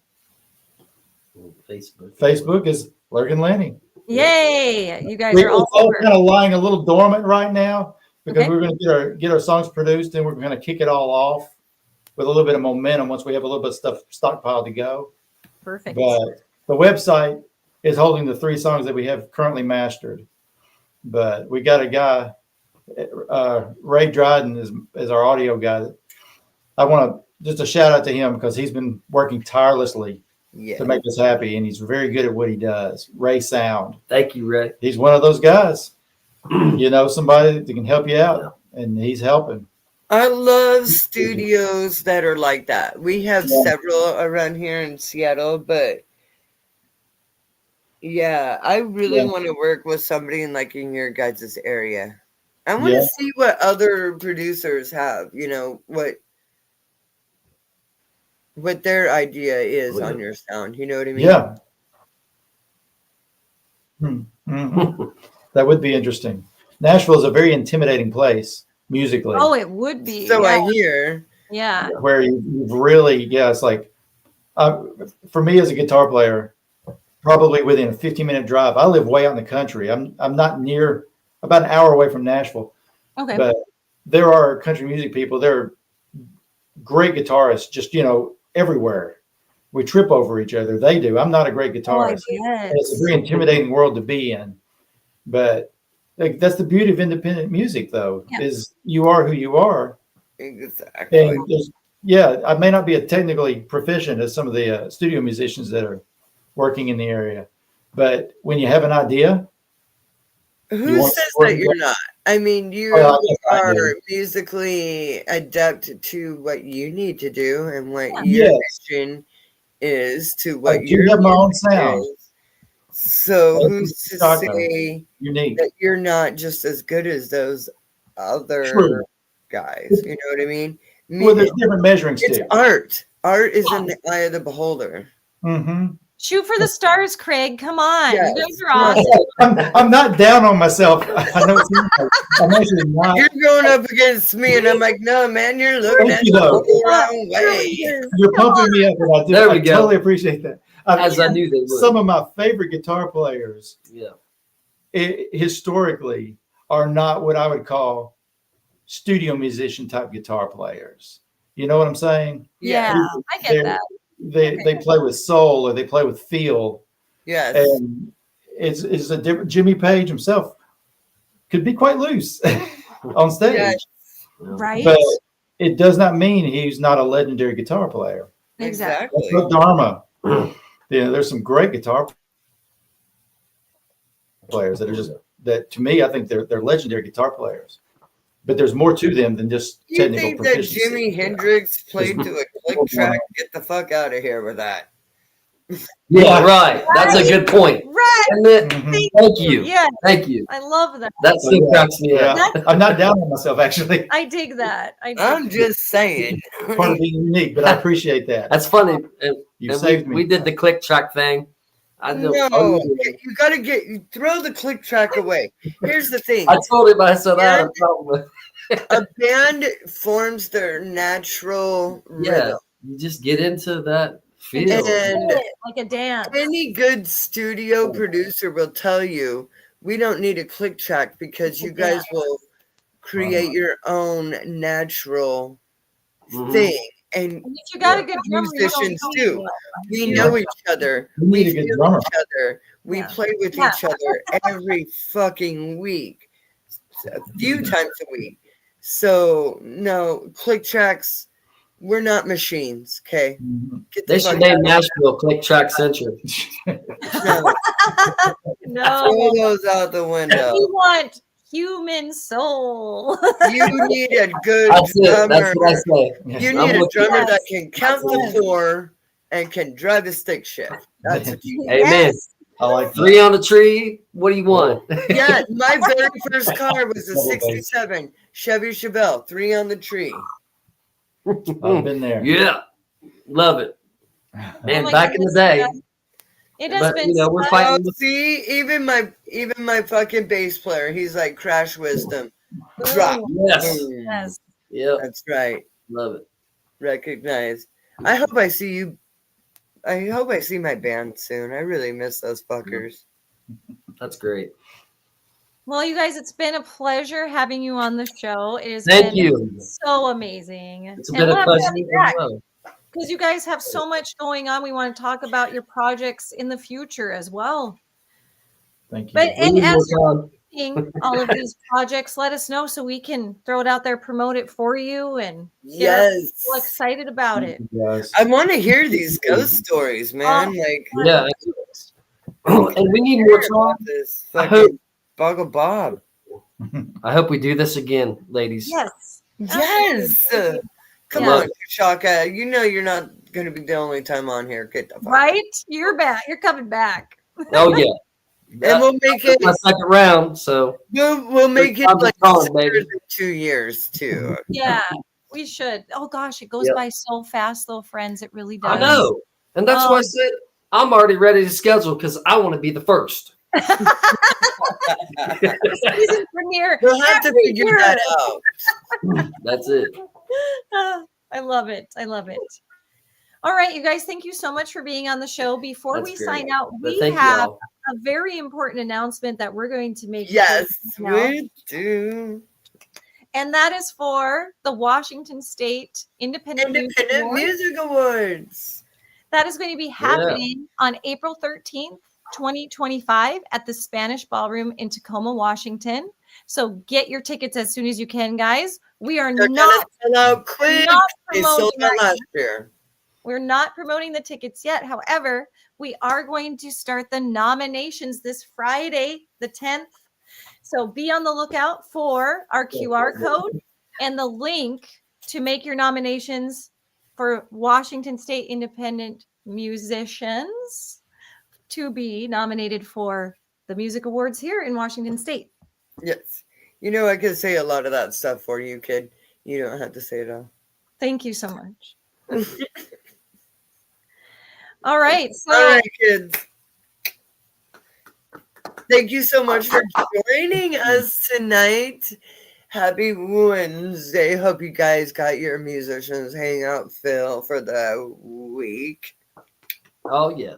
Facebook. Facebook is Lurkin Lenny. Yay! You guys It's are all all over. kind of lying a little dormant right now because Okay. we're going to get our songs produced and we're going to kick it all off with a little bit of momentum once we have a little bit of stuff stockpiled to go. Perfect. But the website is holding the 3 songs that we have currently mastered. But we got a guy, Ray Dryden is our audio guy. I want to just a shout out to him because he's been working tirelessly Yeah. to make us happy, and he's very good at what he does. Ray Sound. Thank you, Ray. He's one of those guys. Somebody that can help you out, and he's helping. I love studios that are like that. We have several around here in Seattle, but yeah, I really want to work with somebody in your guys' area. I want to see what other producers have, what their idea is on your sound. You know what I mean? Yeah. That would be interesting. Nashville is a very intimidating place musically. Oh, it would be. So I hear. Yeah. Where you've really, it's like, for me as a guitar player, probably within a 15-minute drive. I live way out in the country. I'm not near, about an hour away from Nashville. Okay. But there are country music people. There are great guitarists just, everywhere. We trip over each other. They do. I'm not a great guitarist. Yes. It's a very intimidating world to be in. But that's the beauty of independent music, though, is you are who you are. Exactly. And I may not be as technically proficient as some of the studio musicians that are working in the area. But when you have an idea. Who says that you're not? I mean, you are musically adept to what you need to do and what your mission is to what you have my own sound. Is. So who's to say that you're not just as good as those other guys? You know what I mean? Well, there's different measuring sticks. It's art. Art is in the eye of the beholder. Mm-hmm. Shoot for the stars, Craig. Come on. Yes. You guys are awesome. I'm not down on myself. I know I'm actually not. You're going up against me, and I'm like, no, man, you're looking at the wrong way. You're pumping me up, and I do. I totally appreciate that. As I knew they would. Some of my favorite guitar players, historically, are not what I would call studio musician type guitar players. You know what I'm saying? Yeah, I get that. They play with soul or they play with feel. Yes. And it's a different. Jimmy Page himself could be quite loose on stage. Yes. Right. But it does not mean he's not a legendary guitar player. Exactly. That's what Dharma. There's some great guitar players that are just that to me, I think they're legendary guitar players. But there's more to them than just technical proficiency. You think that Jimi Hendrix played to a click track? Get the fuck out of here with that. Yeah, right. That's a good point. Right. Thank you. Yeah. Thank you. I love that. That still cracks me up. I'm not down on myself, actually. I dig that. I'm just saying. Part of being unique, but I appreciate that. That's funny. You saved me. We did the click track thing. You gotta throw the click track away. Here's the thing. I told him I said I had a problem with a band forms their natural rhythm. You just get into that feel. And like a dance. Any good studio producer will tell you we don't need a click track because you guys will create your own natural thing. And if you got a good drummer, musicians too. We know each other. We feel each other. We play with each other every fucking week, a few times a week. So no click tracks. We're not machines. Okay. They should name Nashville Click Track Century. No. Throw those out the window. We want human soul. You need a good drummer. That's what I say. You need a drummer that can count to 4 and can drive a stick shift. That's what you need. Amen. I like 3 on the tree. What do you want? Yeah, my very first car was a 67 Chevy Chevelle, 3 on the tree. I've been there. Yeah. Love it. Man, Oh back in the day. It has been we're fighting. See, even my fucking bass player, he's like Crash Wisdom. Drop. Yes. Boom. Yes. Yeah. That's right. Love it. Recognize. I hope I see you. I hope I see my band soon. I really miss those fuckers. That's great. Well, you guys, it's been a pleasure having you on the show. It has Thank been you. so amazing. It's been a pleasure as well. Because you guys have so much going on. We want to talk about your projects in the future as well. Thank you. But and seeing all of these projects, let us know so we can throw it out there, promote it for you, and get our Yes. people excited about it. Yes. I want to hear these ghost stories, man. Like, Yeah. And we need more time. this I fucking Boggle Bob. I hope we do this again, ladies. Yes. Yes. Come Yeah. on, Shaka. You know you're not going to be the only time on here. Get the fuck. Right? You're back. You're coming back. Oh yeah. And we'll make it. My second round, so We'll make it I'm like calling, baby. 2 years too. Yeah, we should. Oh gosh, it goes Yep. by so fast, though, friends. It really does. I know. And that's why I said I'm already ready to schedule because I want to be the first. Season premiere. We'll have to figure year. that out. That's it. I love it. I love it. All right, you guys, thank you so much for being on the show. Before That's we great. sign out, But we thank you have all. a very important announcement that we're going to make. Yes, now. we do. And that is for the Washington State Independent Music Independent Awards. Music Awards. That is going to be happening on April 13th, 2025 at the Spanish Ballroom in Tacoma, Washington. So get your tickets as soon as you can, guys. We are They're not gonna sell out quick. not They sold promoting out that last year. We're not promoting the tickets yet. However, we are going to start the nominations this Friday, the 10th. So be on the lookout for our QR code and the link to make your nominations for Washington State Independent Musicians to be nominated for the music awards here in Washington State. Yes. You know, I could say a lot of that stuff for you, kid. You don't have to say it all. Thank you so much. All right. So All right, kids. Thank you so much for joining us tonight. Happy Wednesday. Hope you guys got your musicians hangout fill for the week. Oh yeah.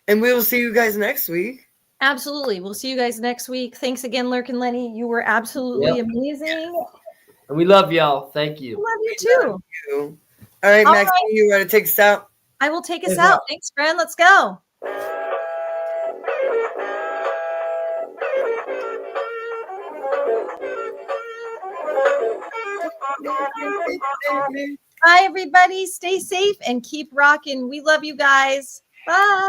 And we will see you guys next week. absolutely. We'll see you guys next week. Thanks again, Lurkin Lenny. You were absolutely amazing. And we love y'all. Thank you. Love you too. You. All right, All Maxine, you want to take us out? I will take us Thanks, out. Thanks, friend. Let's go. Bye, everybody. Stay safe and keep rocking. We love you guys. Bye.